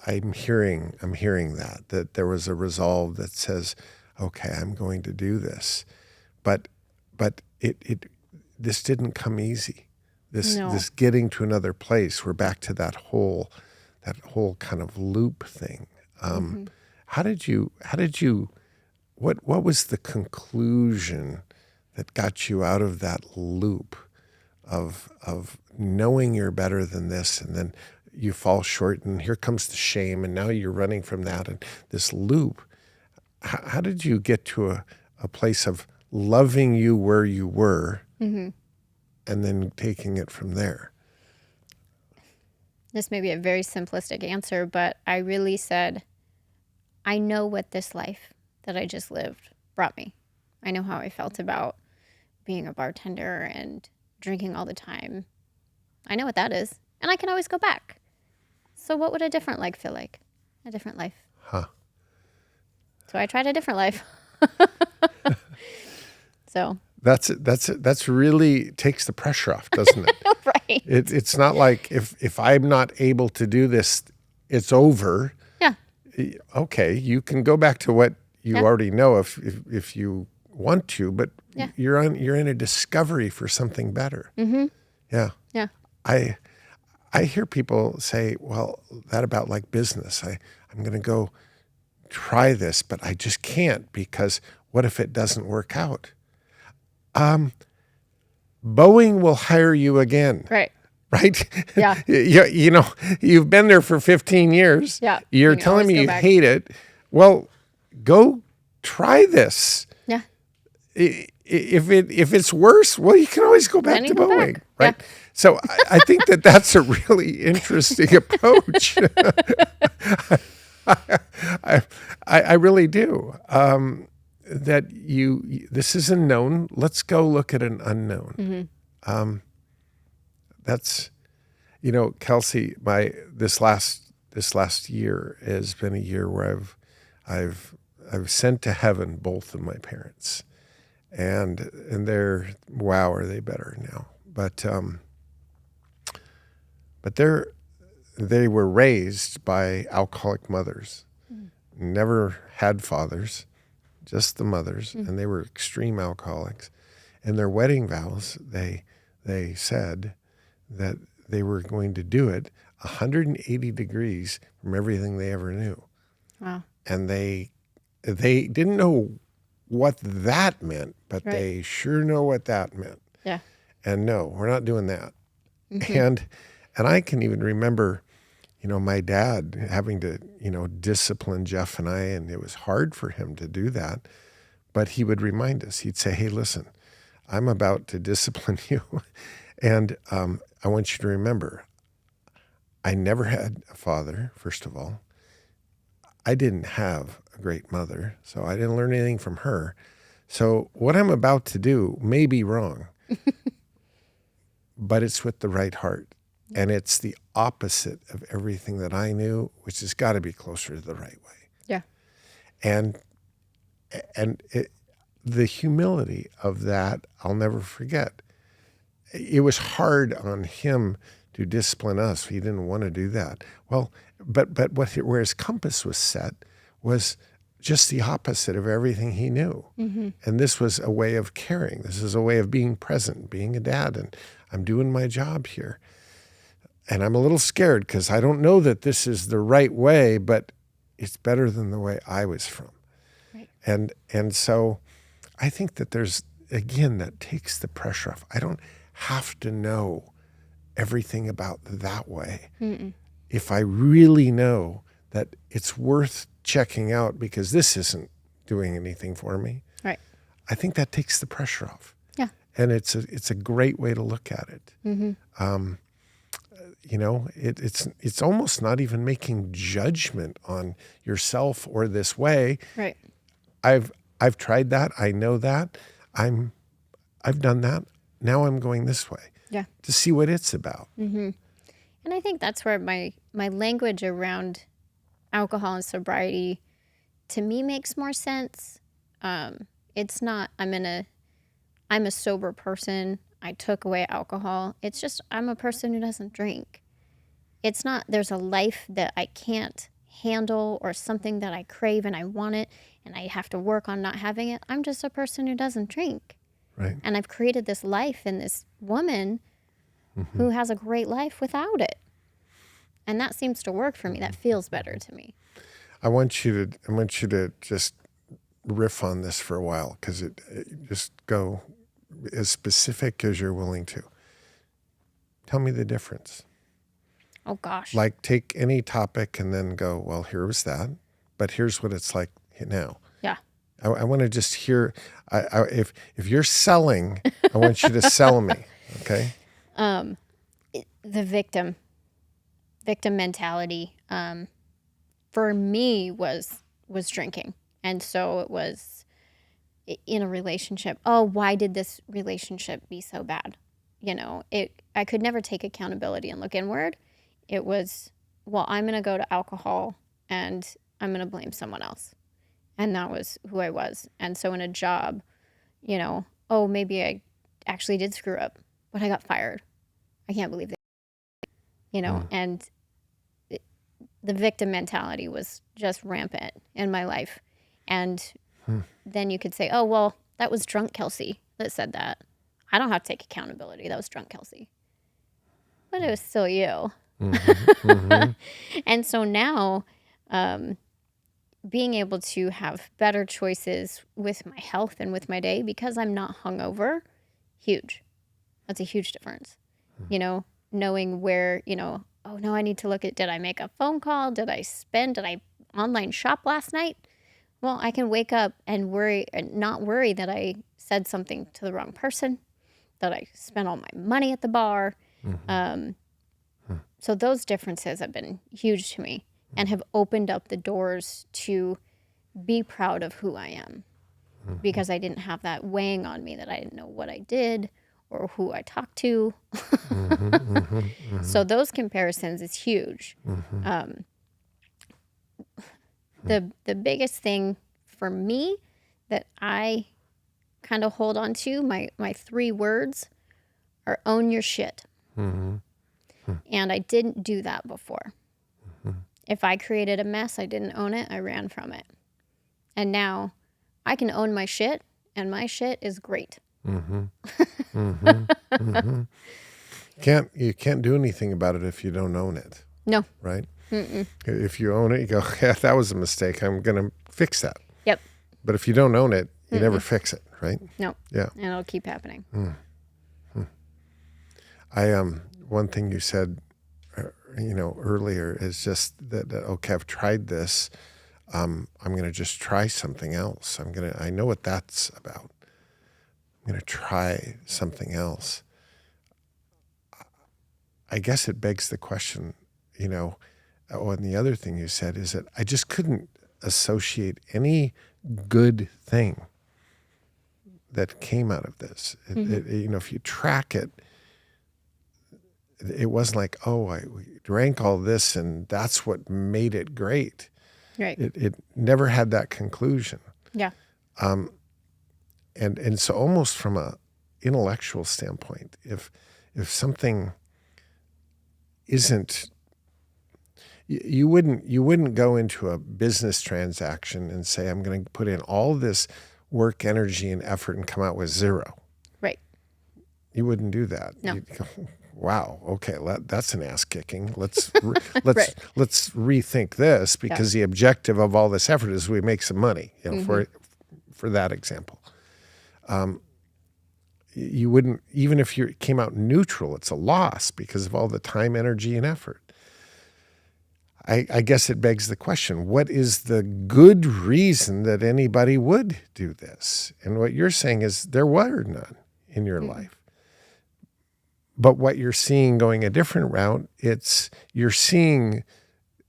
I'm hearing that there was a resolve that says, okay, I'm going to do this, but this didn't come easy. This getting to another place. We're back to that whole kind of loop thing. How did you? What was the conclusion that got you out of that loop of knowing you're better than this, and then you fall short, and here comes the shame, and now you're running from that, and this loop. How did you get to a place of loving you where you were, and then taking it from there? This may be a very simplistic answer, but I really said, I know what this life that I just lived brought me. I know how I felt about being a bartender and drinking all the time. I know what that is, and I can always go back. So what would a different life feel like? A different life. So I tried a different life. So that's really takes the pressure off, doesn't it? right. It's not like if I'm not able to do this, it's over. Yeah. Okay, you can go back to what you already know if you want to, but you're in a discovery for something better. Yeah. I hear people say, well, that about like business. I'm going to go try this, but I just can't because what if it doesn't work out? Boeing will hire you again. Right. Right? Yeah. You've been there for 15 years. Yeah. You're telling me you hate it. Well, go try this. Yeah. If it's worse, well, you can always go back to Boeing. Back. Right? Yeah. So I think that's a really interesting approach. I really do. That this is a known. Let's go look at an unknown. That's, Kelsi, this last year has been a year where I've sent to heaven both of my parents, and they're, wow, are they better now? But they were raised by alcoholic mothers, never had fathers, just the mothers, and they were extreme alcoholics. And their wedding vows, they said that they were going to do it 180 degrees from everything they ever knew. Wow. And they didn't know what that meant, but they sure know what that meant. Yeah. And no, we're not doing that. And I can even remember, my dad having to, discipline Jeff and I, and it was hard for him to do that. But he would remind us. He'd say, hey, listen, I'm about to discipline you. And I want you to remember, I never had a father, first of all. I didn't have a great mother, so I didn't learn anything from her. So what I'm about to do may be wrong, but it's with the right heart. And it's the opposite of everything that I knew, which has got to be closer to the right way. Yeah. And the humility of that, I'll never forget. It was hard on him to discipline us. He didn't want to do that. Well, but where his compass was set was just the opposite of everything he knew. Mm-hmm. And this was a way of caring. This is a way of being present, being a dad, and I'm doing my job here. And I'm a little scared because I don't know that this is the right way, but it's better than the way I was from. Right. And so I think that there's, again, that takes the pressure off. I don't have to know everything about that way. Mm-mm. If I really know that it's worth checking out because this isn't doing anything for me, Right. I think that takes the pressure off. Yeah. And it's a great way to look at it. Mm-hmm. It's almost not even making judgment on yourself or this way. Right. I've tried that. I know that. I've done that. Now I'm going this way. Yeah. To see what it's about. Mm-hmm. And I think that's where my language around alcohol and sobriety to me makes more sense. It's not I'm a sober person. I took away alcohol. It's just I'm a person who doesn't drink. It's not there's a life that I can't handle or something that I crave and I want it and I have to work on not having it. I'm just a person who doesn't drink. Right. And I've created this life and this woman who has a great life without it. And that seems to work for me. That feels better to me. I want you to just riff on this for a while because it just go as specific as you're willing to. Tell me the difference. Oh gosh. Like take any topic and then go, well, here was that, but here's what it's like now. Yeah. I want to just hear. If you're selling, I want you to sell me. Okay. The victim mentality for me was drinking, and so it was in a relationship. Oh, why did this relationship be so bad? I could never take accountability and look inward. It was, well, I'm going to go to alcohol and I'm going to blame someone else. And that was who I was. And so in a job, oh, maybe I actually did screw up, but I got fired. I can't believe that. And the victim mentality was just rampant in my life. And then you could say, oh, well, that was drunk Kelsi that said that. I don't have to take accountability. That was drunk Kelsi. But it was still you. Mm-hmm. Mm-hmm. And so now, being able to have better choices with my health and with my day because I'm not hungover, huge. That's a huge difference. Knowing where, oh no, I need to look at, did I make a phone call? Did I online shop last night? Well, I can wake up and not worry that I said something to the wrong person, that I spent all my money at the bar. Mm-hmm. So those differences have been huge to me and have opened up the doors to be proud of who I am because I didn't have that weighing on me that I didn't know what I did or who I talked to. So those comparisons is huge. The biggest thing for me that I kind of hold on to, my 3 words are own your shit. And I didn't do that before. If I created a mess, I didn't own it, I ran from it. And now I can own my shit and my shit is great. You can't do anything about it if you don't own it. No. Right? Mm-mm. If you own it, you go, yeah, that was a mistake. I'm going to fix that. Yep. But if you don't own it, you never fix it, right? No. Yeah. And it'll keep happening. One thing you said, earlier is just that okay, I've tried this. I'm going to just try something else. I know what that's about. I'm going to try something else. I guess it begs the question, and the other thing you said is that I just couldn't associate any good thing that came out of this. If you track it, it wasn't like, oh, we drank all this and that's what made it great. Right. It never had that conclusion. Yeah. And so almost from a intellectual standpoint, if something isn't, you wouldn't go into a business transaction and say, I'm going to put in all this work, energy, and effort and come out with zero. Right. You wouldn't do that. No. You'd go, wow, okay, that's an ass kicking. Let's Right. let's rethink this, because the objective of all this effort is we make some money. For that example, you wouldn't, even if you came out neutral, it's a loss because of all the time, energy, and effort. I guess it begs the question, what is the good reason that anybody would do this? And what you're saying is there were none in your life. But what you're seeing going a different route, you're seeing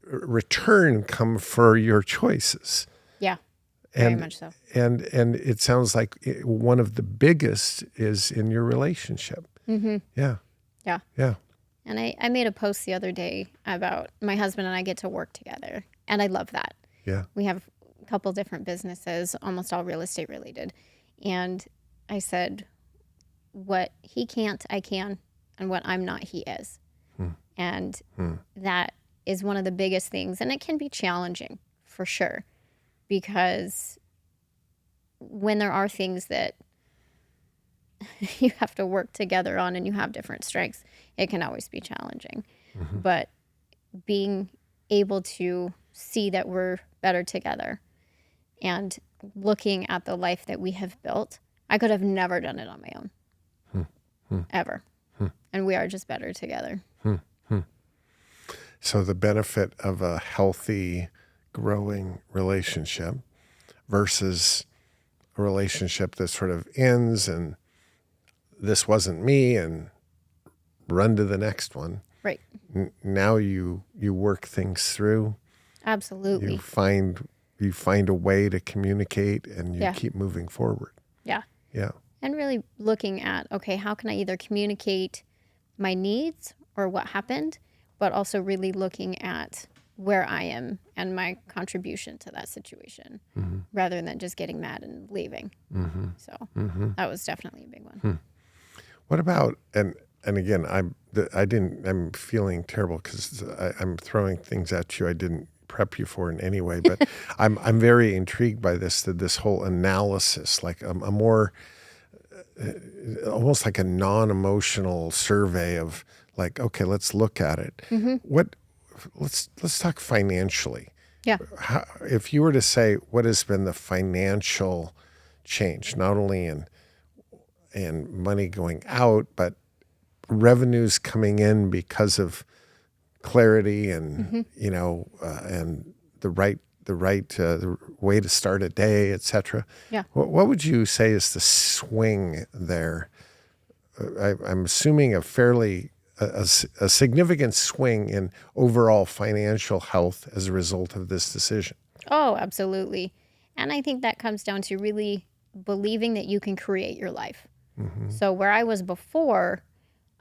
return come for your choices. Yeah, very much so. And it sounds like one of the biggest is in your relationship. Mm-hmm. Yeah. Yeah. Yeah. And I made a post the other day about my husband and I get to work together. And I love that. Yeah. We have a couple different businesses, almost all real estate related. And I said, what he can't, I can. And what I'm not, he is. And that is one of the biggest things. And it can be challenging, for sure. Because when there are things that you have to work together on and you have different strengths, it can always be challenging. But being able to see that we're better together and looking at the life that we have built, I could have never done it on my own, ever. And we are just better together. So the benefit of a healthy, growing relationship versus a relationship that sort of ends and this wasn't me and run to the next one. Right. Now you work things through. Absolutely. You find a way to communicate and you keep moving forward. Yeah. Yeah. And really looking at, okay, how can I either communicate my needs or what happened, but also really looking at where I am and my contribution to that situation, rather than just getting mad and leaving. So that was definitely a big one. What about, and again, I'm feeling terrible because I'm throwing things at you I didn't prep you for in any way, but I'm very intrigued by this whole analysis, like a more, almost like a non-emotional survey of like, okay, let's look at it. Let's talk financially. Yeah. If you were to say, what has been the financial change, not only in money going out, but revenues coming in because of clarity and and the right the way to start a day, etc. Yeah. What would you say is the swing there? I'm assuming a significant swing in overall financial health as a result of this decision. Oh, absolutely. And I think that comes down to really believing that you can create your life. So where I was before,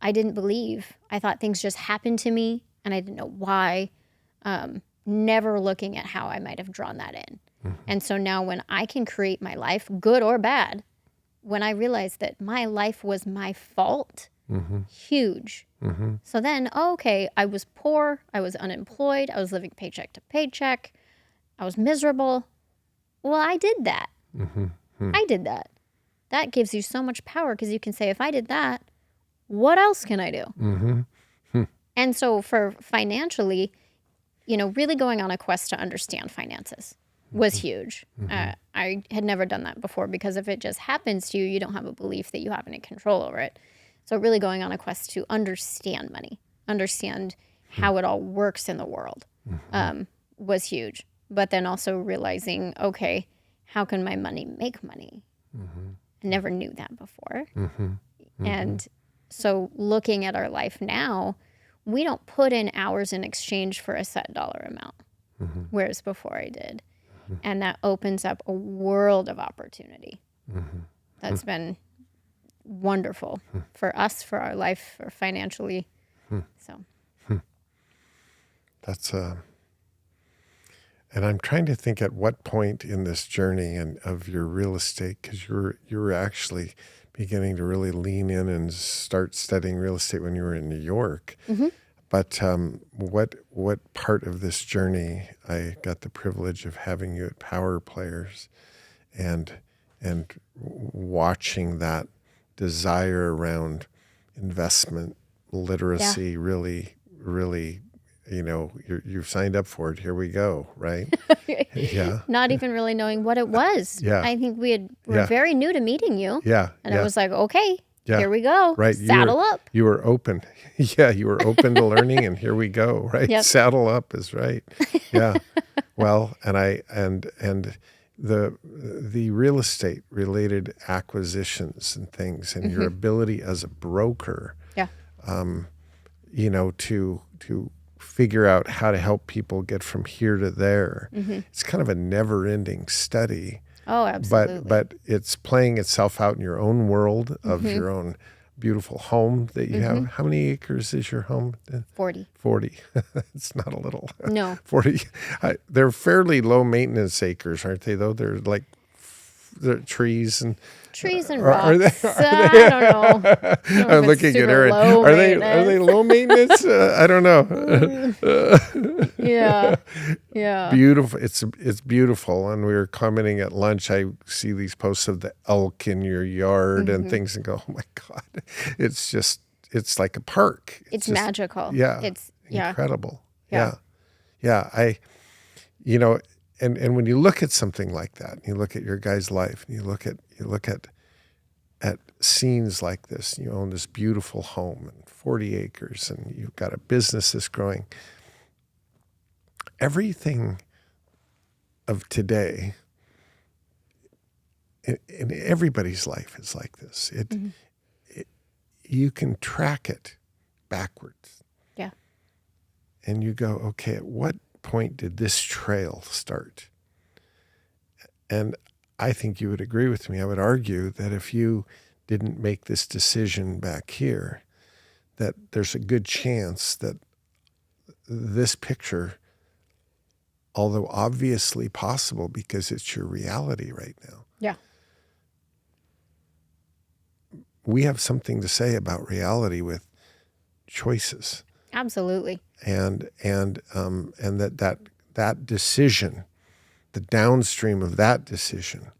I didn't believe. I thought things just happened to me and I didn't know why. Never looking at how I might have drawn that in. And so now when I can create my life, good or bad, when I realized that my life was my fault, huge. So then, okay, I was poor, I was unemployed, I was living paycheck to paycheck, I was miserable. Well, I did that. I did that. That gives you so much power because you can say, if I did that, what else can I do? And so for financially, really going on a quest to understand finances was huge. I had never done that before because if it just happens to you, you don't have a belief that you have any control over it. So really going on a quest to understand money, understand how it all works in the world was huge. But then also realizing, okay, how can my money make money? I never knew that before. And so looking at our life now, we don't put in hours in exchange for a set dollar amount, whereas before I did. And that opens up a world of opportunity. That's been wonderful for us, for our life, for financially. So That's and I'm trying to think at what point in this journey and of your real estate, because you were actually beginning to really lean in and start studying real estate when you were in New York. But what part of this journey? I got the privilege of having you at Power Players, and watching that desire around investment literacy really you've signed up for it. Here we go, right? Yeah. not even really knowing what it was. Yeah. I think were very new to meeting you. Yeah. And I was like, okay, Yeah. here we go. Right. Saddle up. You were open. Yeah. You were open to learning, and here we go. Right. Yep. Saddle up is right. Yeah. Well, and the real estate related acquisitions and things, and your ability as a broker, Yeah. to figure out how to help people get from here to there. It's kind of a never-ending study. Oh, absolutely. But it's playing itself out in your own world of your own beautiful home that you have. How many acres is your home? 40. 40. It's not a little. No. 40. They're fairly low maintenance acres, aren't they, though? They're like trees and rocks. Are they? I don't know. I'm looking at Erin. Are they low maintenance? I don't know. Yeah. Yeah. Beautiful. It's beautiful. And we were commenting at lunch. I see these posts of the elk in your yard and things, and go, oh my God, it's like a park. It's just magical. Yeah. It's incredible. Yeah. Yeah. And when you look at something like that, and you look at your guy's life, and you look at scenes like this, you own this beautiful home and 40 acres, and you've got a business that's growing. Everything of today, in everybody's life is like this. You can track it backwards. Yeah. And you go, okay, at what point did this trail start? And I think you would agree with me. I would argue that if you didn't make this decision back here, that there's a good chance that this picture, although obviously possible because it's your reality right now, Yeah. we have something to say about reality with choices. Absolutely. And that decision, the downstream of that decision,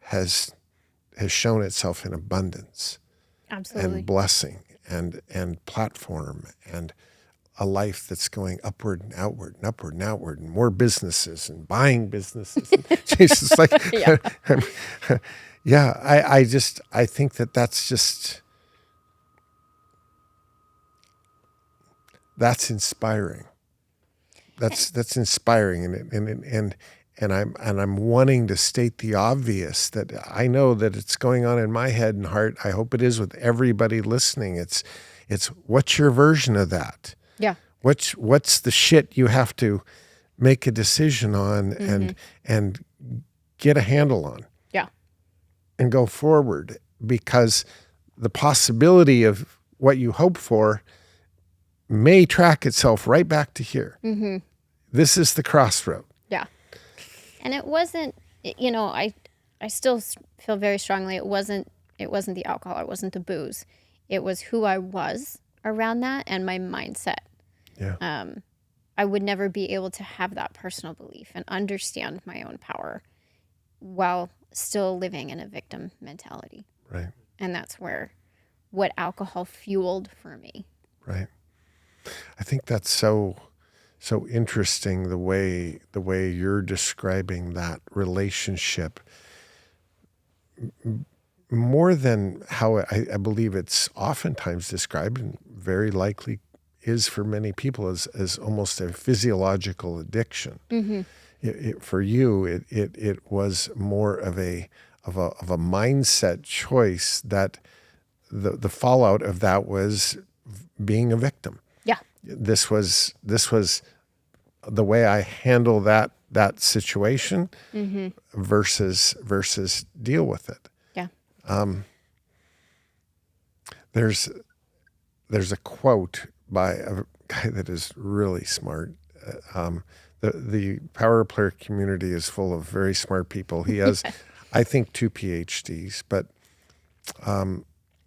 has shown itself in abundance. Absolutely. And blessing and platform and a life that's going upward and outward and upward and outward, and more businesses and buying businesses. Jesus, like, I think that's just. That's inspiring. That's inspiring, and I'm wanting to state the obvious, that I know that it's going on in my head and heart. I hope it is with everybody listening. It's what's your version of that? Yeah. What's the shit you have to make a decision on and get a handle on? Yeah. And go forward, because the possibility of what you hope for may track itself right back to here. This is the crossroad. Yeah. And it wasn't, I still feel very strongly it wasn't the alcohol, it wasn't the booze. It was who I was around that and my mindset. Yeah. I would never be able to have that personal belief and understand my own power while still living in a victim mentality. Right. And that's what alcohol fueled for me. Right. I think that's so interesting, the way you're describing that relationship, more than how I believe it's oftentimes described, and very likely is for many people, as almost a physiological addiction. For you, it was more of a mindset choice, that the fallout of that was being a victim. Yeah. This was the way I handle that situation versus deal with it. Yeah. There's a quote by a guy that is really smart. The power player community is full of very smart people. He has, I think, 2 PhDs, but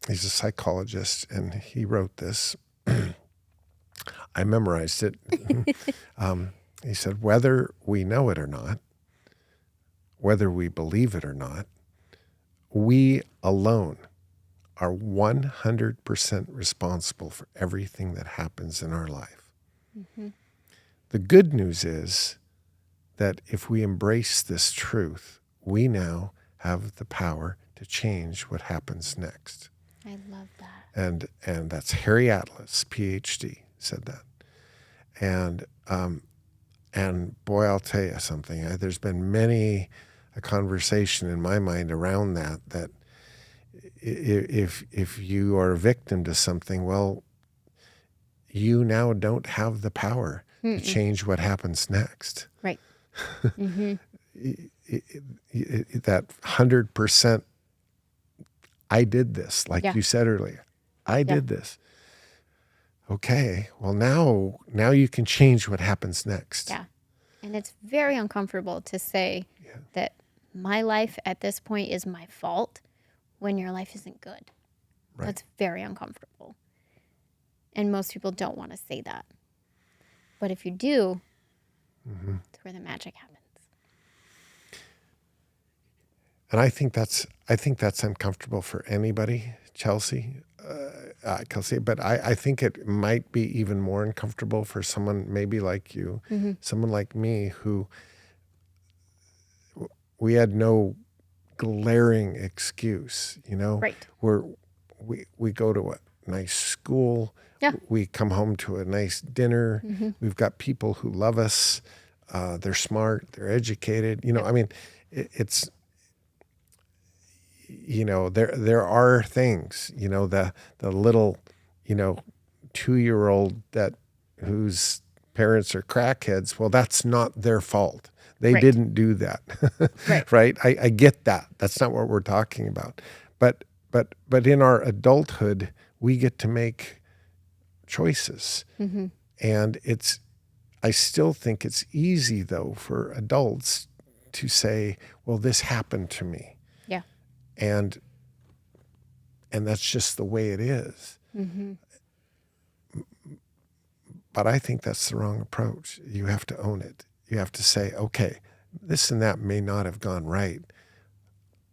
he's a psychologist, and he wrote this. I memorized it. He said, whether we know it or not, whether we believe it or not, we alone are 100% responsible for everything that happens in our life. Mm-hmm. The good news is that if we embrace this truth, we now have the power to change what happens next. I love that. And that's Harry Atlas, PhD, said that. And boy, I'll tell you something. There's been many a conversation in my mind around that if you are a victim to something, well, you now don't have the power to change what happens next. Right. Mm-hmm. That 100%, I did this, like you said earlier. I did this. Okay, well, now you can change what happens next. Yeah. And it's very uncomfortable to say that my life at this point is my fault when your life isn't good. Right. That's very uncomfortable. And most people don't want to say that. But if you do, that's where the magic happens. And I think that's uncomfortable for anybody, Kelsi. But I think it might be even more uncomfortable for someone maybe like you, someone like me, who we had no glaring excuse, Right. We go to a nice school, we come home to a nice dinner, we've got people who love us, they're smart, they're educated, I mean, it's, there are things, the little, 2-year-old whose parents are crackheads. Well, that's not their fault. They didn't do that. Right. I get that. That's not what we're talking about. But in our adulthood, we get to make choices. Mm-hmm. And I still think it's easy though for adults to say, well, this happened to me. Yeah. And that's just the way it is. Mm-hmm. But I think that's the wrong approach. You have to own it. You have to say, okay, this and that may not have gone right,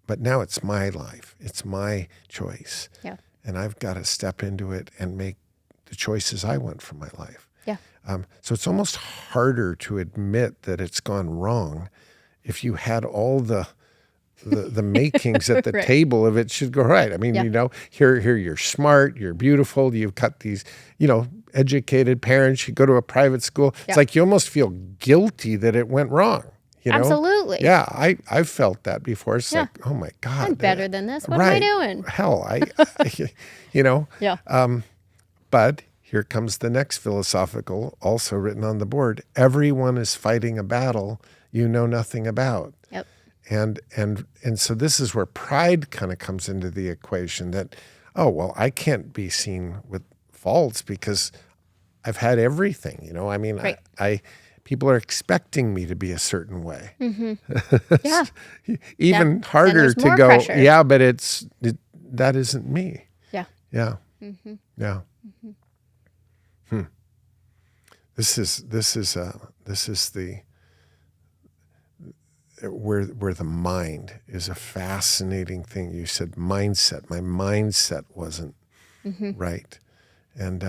but now it's my life. It's my choice. Yeah. And I've got to step into it and make the choices I want for my life. Yeah. So it's almost harder to admit that it's gone wrong if you had all the makings at the table of it should go right. I mean, here you're smart, you're beautiful, you've got these, educated parents, you go to a private school. It's like you almost feel guilty that it went wrong. Absolutely. Yeah, I've felt that before. It's like, oh my God. I'm better than this. What am I doing? Hell, Yeah. But here comes the next philosophical, also written on the board. Everyone is fighting a battle you know nothing about. Yep. And so this is where pride kind of comes into the equation that, oh, well, I can't be seen with faults because I've had everything, I mean, I people are expecting me to be a certain way. Mm-hmm. Yeah. Even harder to go, pressure. Yeah, but that isn't me. Yeah. Yeah. Mm-hmm. Yeah. Mm-hmm. This is the where the mind is a fascinating thing. You said mindset. My mindset wasn't right. And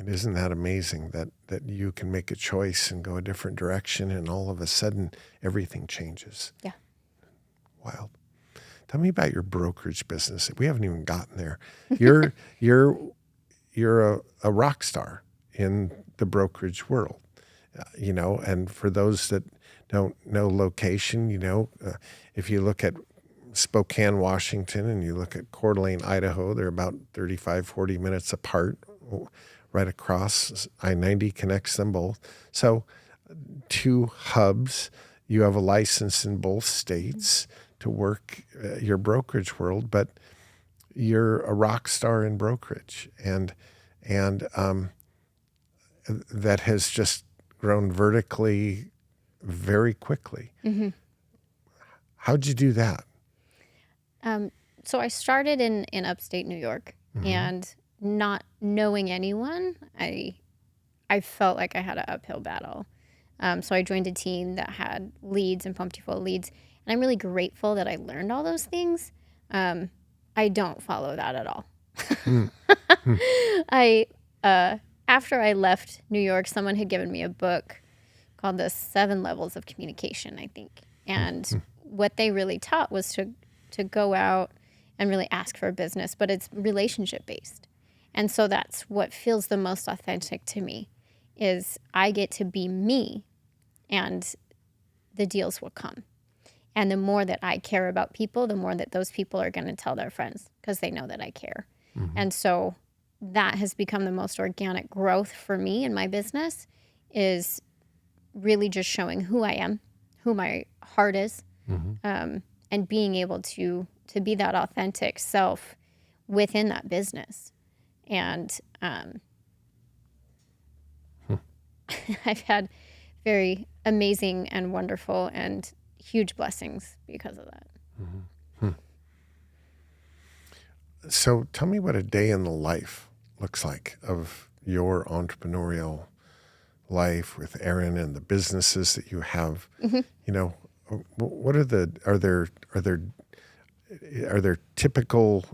isn't that amazing that you can make a choice and go a different direction and all of a sudden everything changes? Yeah. Wild. Tell me about your brokerage business. We haven't even gotten there. You're a rock star in the brokerage world, and for those that don't know location, if you look at Spokane, Washington, and you look at Coeur d'Alene, Idaho, they're about 35, 40 minutes apart, right across. I-90 connects them both. So 2 hubs, you have a license in both states to work your brokerage world, but you're a rock star in brokerage. And and that has just grown vertically very quickly. How'd you do that? So I started in upstate New York, and not knowing anyone, I felt like I had an uphill battle. So I joined a team that had leads and pumped you full of leads, and I'm really grateful that I learned all those things. I don't follow that at all. I after I left New York, someone had given me a book called The 7 Levels of Communication, I think. And what they really taught was to go out and really ask for a business, but it's relationship based. And so that's what feels the most authentic to me, is I get to be me and the deals will come. And the more that I care about people, the more that those people are going to tell their friends because they know that I care. And so that has become the most organic growth for me in my business, is really just showing who I am, who my heart is, and being able to be that authentic self within that business. And I've had very amazing and wonderful and huge blessings because of that. So tell me what a day in the life looks like of your entrepreneurial life with Erin and the businesses that you have. You know, what are there typical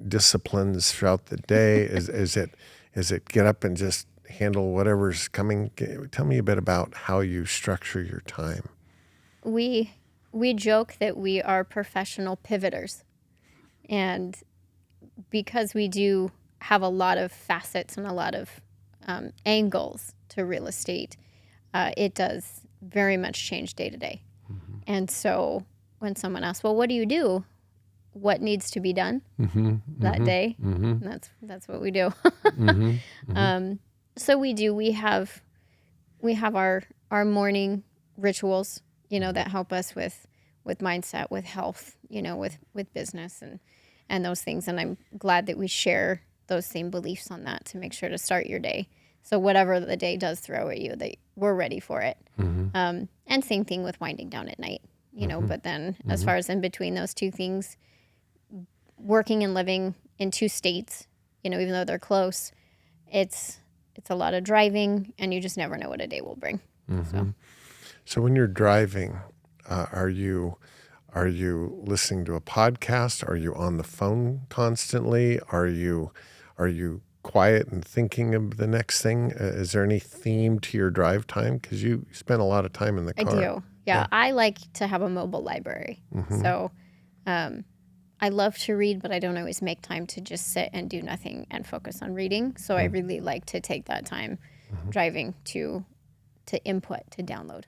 disciplines throughout the day? Is it get up and just handle whatever's coming? Tell me a bit about how you structure your time. We joke that we are professional pivoters, and because we do have a lot of facets and a lot of angles to real estate, it does very much change day to day. And so when someone asks, well, what do you do? What needs to be done that day? That's what we do. So we have our morning rituals, that help us with mindset, with health, with business and those things. And I'm glad that we share those same beliefs on that, to make sure to start your day. So whatever the day does throw at you, that we're ready for it. And same thing with winding down at night, but then as far as in between those two things, working and living in 2 states, even though they're close, it's a lot of driving, and you just never know what a day will bring. So when you're driving, are you listening to a podcast? Are you on the phone constantly? Are you quiet and thinking of the next thing? Is there any theme to your drive time? Because you spend a lot of time in the car. I do. Yeah. I like to have a mobile library. So I love to read, but I don't always make time to just sit and do nothing and focus on reading. So I really like to take that time driving to input, to download.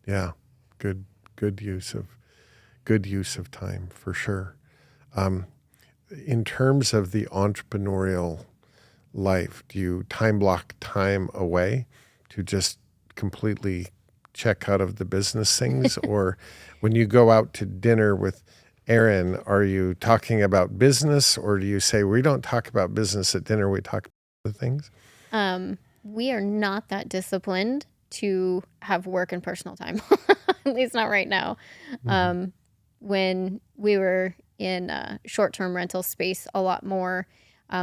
Yeah, good use of time for sure. In terms of the entrepreneurial life, do you time block time away to just completely check out of the business things? Or when you go out to dinner with Erin, are you talking about business, or do you say, we don't talk about business at dinner, we talk about the things? We are not that disciplined to have work and personal time, at least not right now. When we were in short-term rental space a lot more,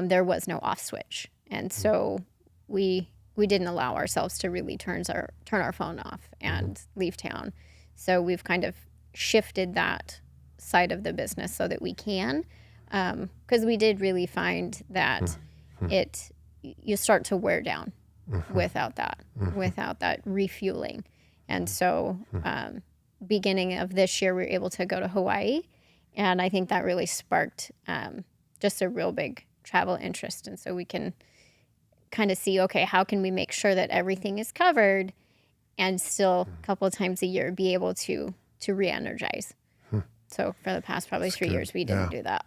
there was no off switch. And so we didn't allow ourselves to really turn our phone off and leave town. So we've kind of shifted that side of the business so that we can, because we did really find that you start to wear down without that refueling. And so beginning of this year, we were able to go to Hawaii, and I think that really sparked just a real big travel interest. And so we can kind of see, okay, how can we make sure that everything is covered and still a couple of times a year be able to re-energize. So for the past probably 3 years, we didn't do that.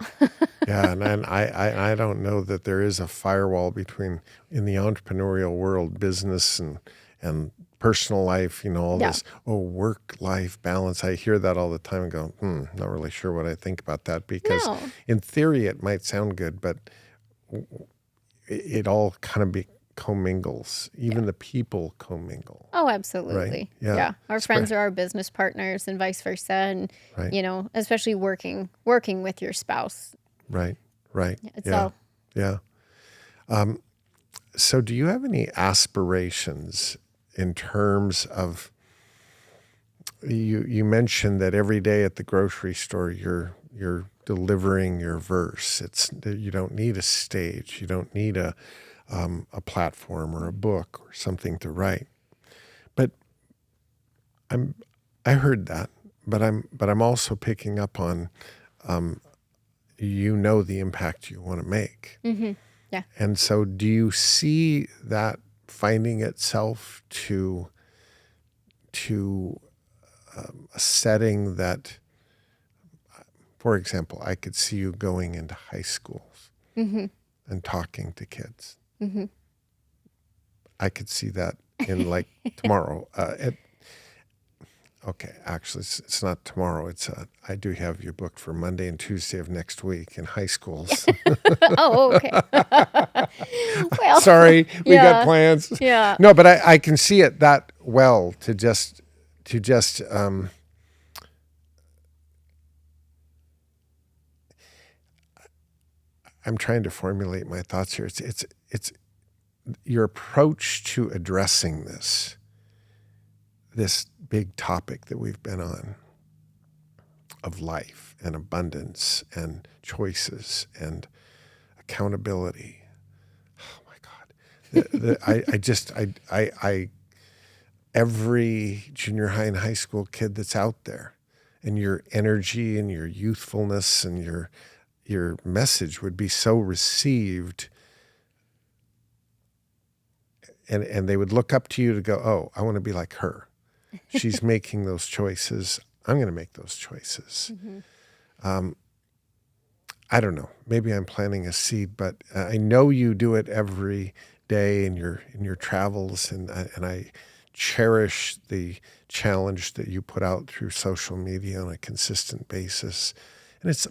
Yeah, and I don't know that there is a firewall between, in the entrepreneurial world, business and personal life, all this, work-life balance. I hear that all the time and go, not really sure what I think about that, because in theory it might sound good, but it all kind of commingles. Even the people commingle. Oh, Right? absolutely. Yeah. Yeah. Our friends are our business partners and vice versa. And, Right. Especially working with your spouse. Right. It's Yeah. all. Yeah. So do you have any aspirations in terms of, you mentioned that every day at the grocery store you're delivering your verse. You don't need a stage. You don't need a platform or a book or something to write. But I heard that, but I'm also picking up on the impact you want to make. Mm-hmm. Yeah. And so do you see that finding itself to a setting that, for example, I could see you going into high schools Mm-hmm. and talking to kids. Mm-hmm. I could see that in like tomorrow. Okay, actually, it's not tomorrow. I do have you booked for Monday and Tuesday of next week in high schools. Oh, okay. Well, Sorry, we yeah. got plans. Yeah. No, but I can see it that well to just I'm trying to formulate my thoughts here. It's your approach to addressing this big topic that we've been on of life and abundance and choices and accountability. Oh my God. I every junior high and high school kid that's out there, and your energy and your youthfulness and your message would be so received, and they would look up to you to go, oh, I want to be like her. She's making those choices. I'm going to make those choices. Mm-hmm. I don't know. Maybe I'm planting a seed, but I know you do it every day in your travels, and I cherish the challenge that you put out through social media on a consistent basis. And it's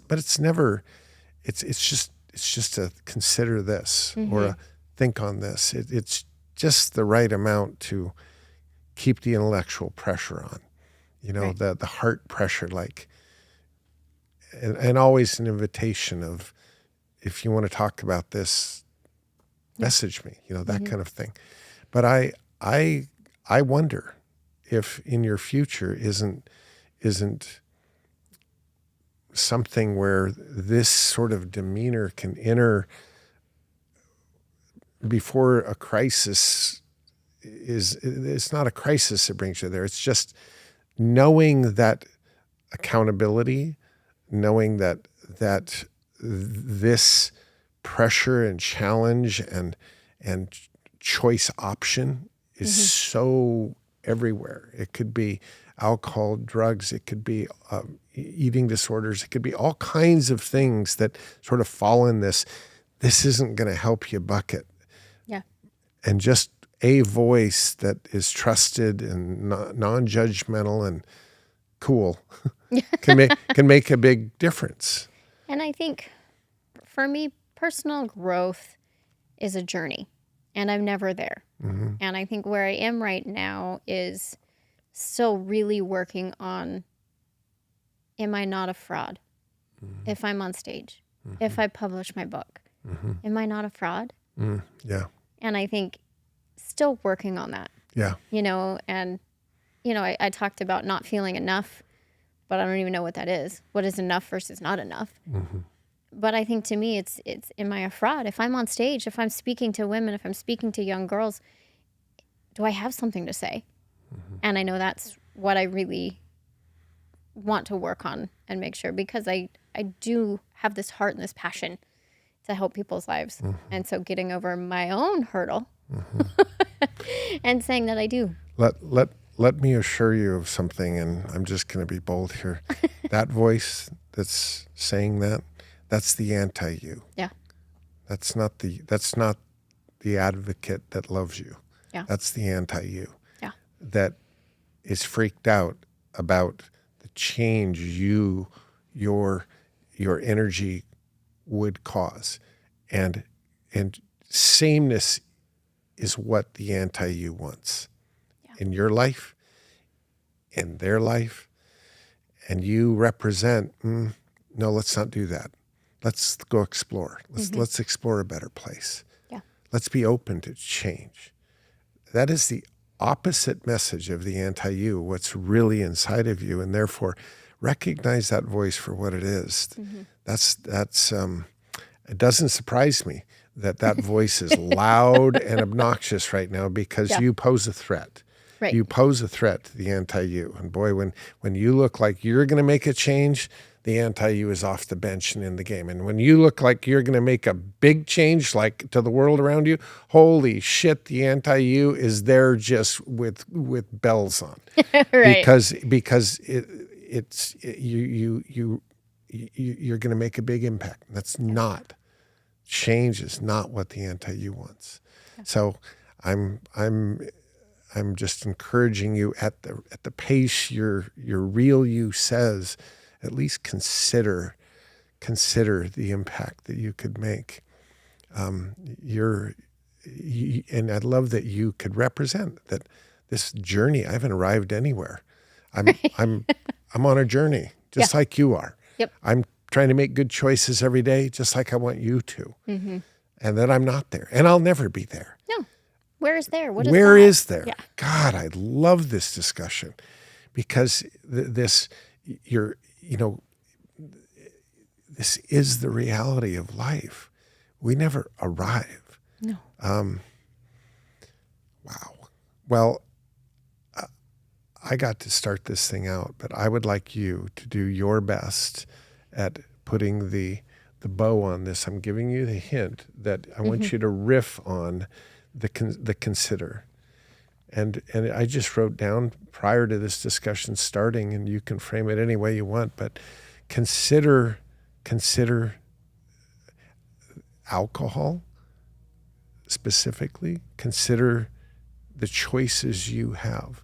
just a consider this or a think on this. It's just the right amount to keep the intellectual pressure on, Right. the heart pressure, and always an invitation of, if you want to talk about this, message me, that kind of thing. But I wonder if in your future isn't something where this sort of demeanor can enter before a crisis it's not a crisis that brings you there. It's just knowing that accountability, knowing that this pressure and challenge and choice option is so everywhere. It could be alcohol, drugs, it could be eating disorders, it could be all kinds of things that sort of fall in this isn't going to help you bucket. Yeah. And just a voice that is trusted and non-judgmental and cool can make a big difference. And I think for me, personal growth is a journey, and I'm never there. Mm-hmm. And I think where I am right now is still really working on, am I not a fraud? Mm-hmm. If I'm on stage, if I publish my book, am I not a fraud? Yeah. And I think still working on that. Yeah. And I talked about not feeling enough, but I don't even know what that is. What is enough versus not enough? Mm-hmm. But I think to me, it's am I a fraud? If I'm on stage, if I'm speaking to women, if I'm speaking to young girls, do I have something to say? And I know that's what I really want to work on and make sure, because I do have this heart and this passion to help people's lives. And so getting over my own hurdle and saying that I do. Let me assure you of something, and I'm just going to be bold here. That voice that's saying that's the anti-you. Yeah. That's not the advocate that loves you. Yeah. That's the anti-you. Yeah. That is freaked out about the change your energy would cause. And And sameness is what the anti-you wants in your life, in their life. And you represent, no, let's not do that. Let's go explore. Let's explore a better place. Yeah. Let's be open to change. That is the opposite message of the anti-you, what's really inside of you, and therefore recognize that voice for what it is. That's it doesn't surprise me that voice is loud and obnoxious right now because you pose a threat. Right. You pose a threat to the anti-you. And boy, when you look like you're going to make a change, the anti-you is off the bench and in the game. And when you look like you're going to make a big change, like to the world around you, holy shit, the anti-you is there just with bells on. Right. Because you're going to make a big impact. That's not, change is not what the anti-you wants. Yeah. So I'm just encouraging you at the pace your real you says, at least consider the impact that you could make. And I love that you could represent that this journey. I haven't arrived anywhere. I'm on a journey, just like you are. Yep. I'm trying to make good choices every day, just like I want you to. And that I'm not there, and I'll never be there. No. Where is there? What is Where that? is there? Yeah. God, I love this discussion because this is the reality of life. We never arrive. No. Wow. Well, I got to start this thing out, but I would like you to do your best at putting the bow on this. I'm giving you the hint that I want you to riff on the consider. And I just wrote down prior to this discussion starting, and you can frame it any way you want, but consider alcohol specifically. Consider the choices you have.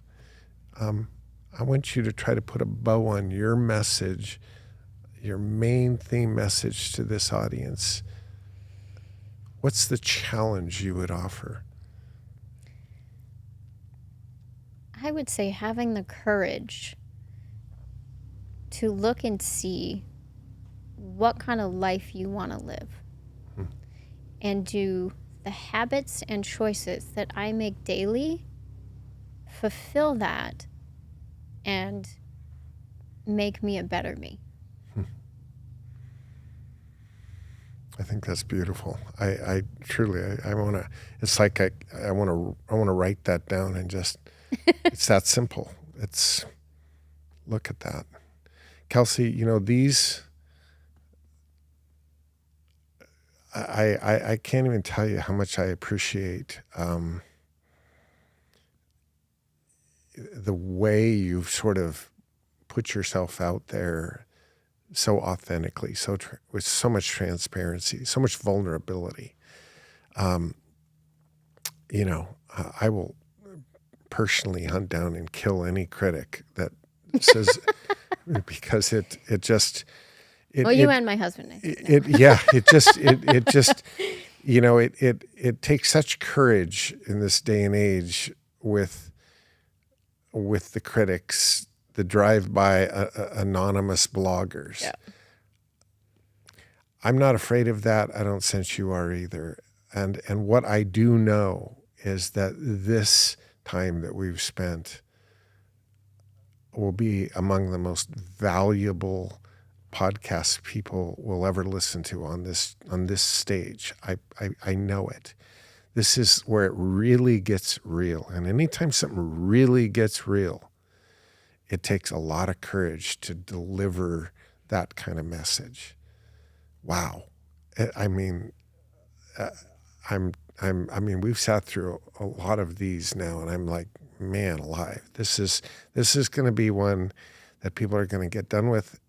I want you to try to put a bow on your message, your main theme message to this audience. What's the challenge you would offer? I would say having the courage to look and see what kind of life you want to live. And do the habits and choices that I make daily fulfill that and make me a better me. I think that's beautiful. I truly want to. It's like I want to write that down and just. It's that simple. It's look at that, Kelsi. These. I can't even tell you how much I appreciate the way you've sort of put yourself out there so authentically, with so much transparency, so much vulnerability. I will personally hunt down and kill any critic that says because it just. You and my husband. I think, It takes such courage in this day and age with the critics, the drive-by anonymous bloggers. Yeah. I'm not afraid of that. I don't sense you are either. And what I do know is that this time that we've spent will be among the most valuable podcasts people will ever listen to on this stage. I know it. This is where it really gets real. And anytime something really gets real, it takes a lot of courage to deliver that kind of message. Wow. I mean, we've sat through a lot of these now, and I'm like, man alive, this is going to be one that people are going to get done with,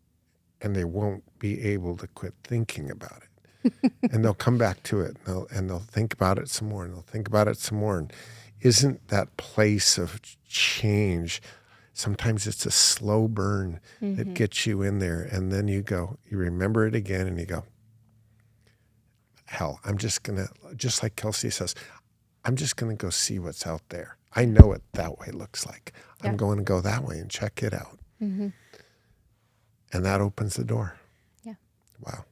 and they won't be able to quit thinking about it. And they'll come back to it, and they'll think about it some more, and they'll think about it some more. And isn't that place of change? Sometimes it's a slow burn that gets you in there, and then you remember it again, and you go, hell, I'm just going to, just like Kelsi says, I'm just going to go see what's out there. I know what that way looks like. I'm going to go that way and check it out. And that opens the door. Yeah. Wow.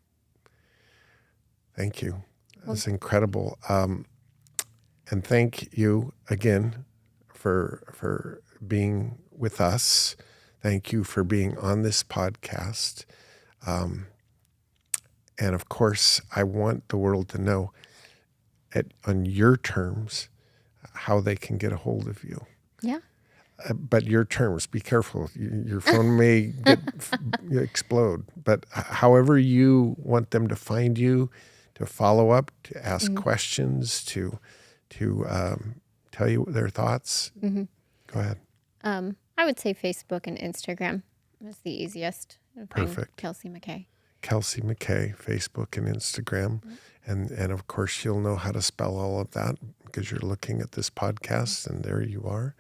Thank you. That's incredible. And thank you again for being with us. Thank you for being on this podcast. And of course, I want the world to know on your terms how they can get a hold of you. Yeah. But your terms, be careful. Your phone may explode. But however you want them to find you, to follow up, to ask questions, to tell you their thoughts, go ahead. I would say Facebook and Instagram is the easiest. Perfect. Kelsi McKay. Kelsi McKay, Facebook and Instagram. And of course, you'll know how to spell all of that because you're looking at this podcast, and there you are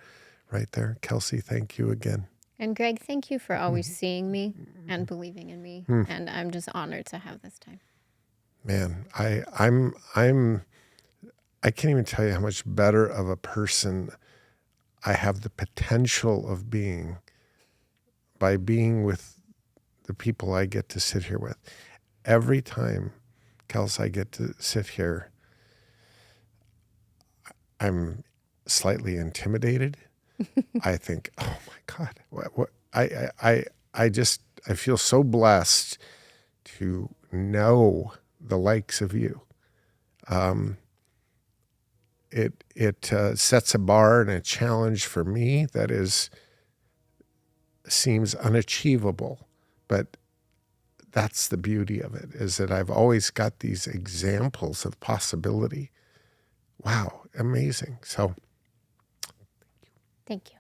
right there. Kelsi, thank you again. And Greg, thank you for always seeing me and believing in me. And I'm just honored to have this time. Man, I can't even tell you how much better of a person I have the potential of being by being with the people I get to sit here with. Every time, Kels, I get to sit here, I'm slightly intimidated. I think, oh my God, what I feel so blessed to know the likes of you. It sets a bar and a challenge for me that seems unachievable, but that's the beauty of it, is that I've always got these examples of possibility. Wow, amazing. So thank you.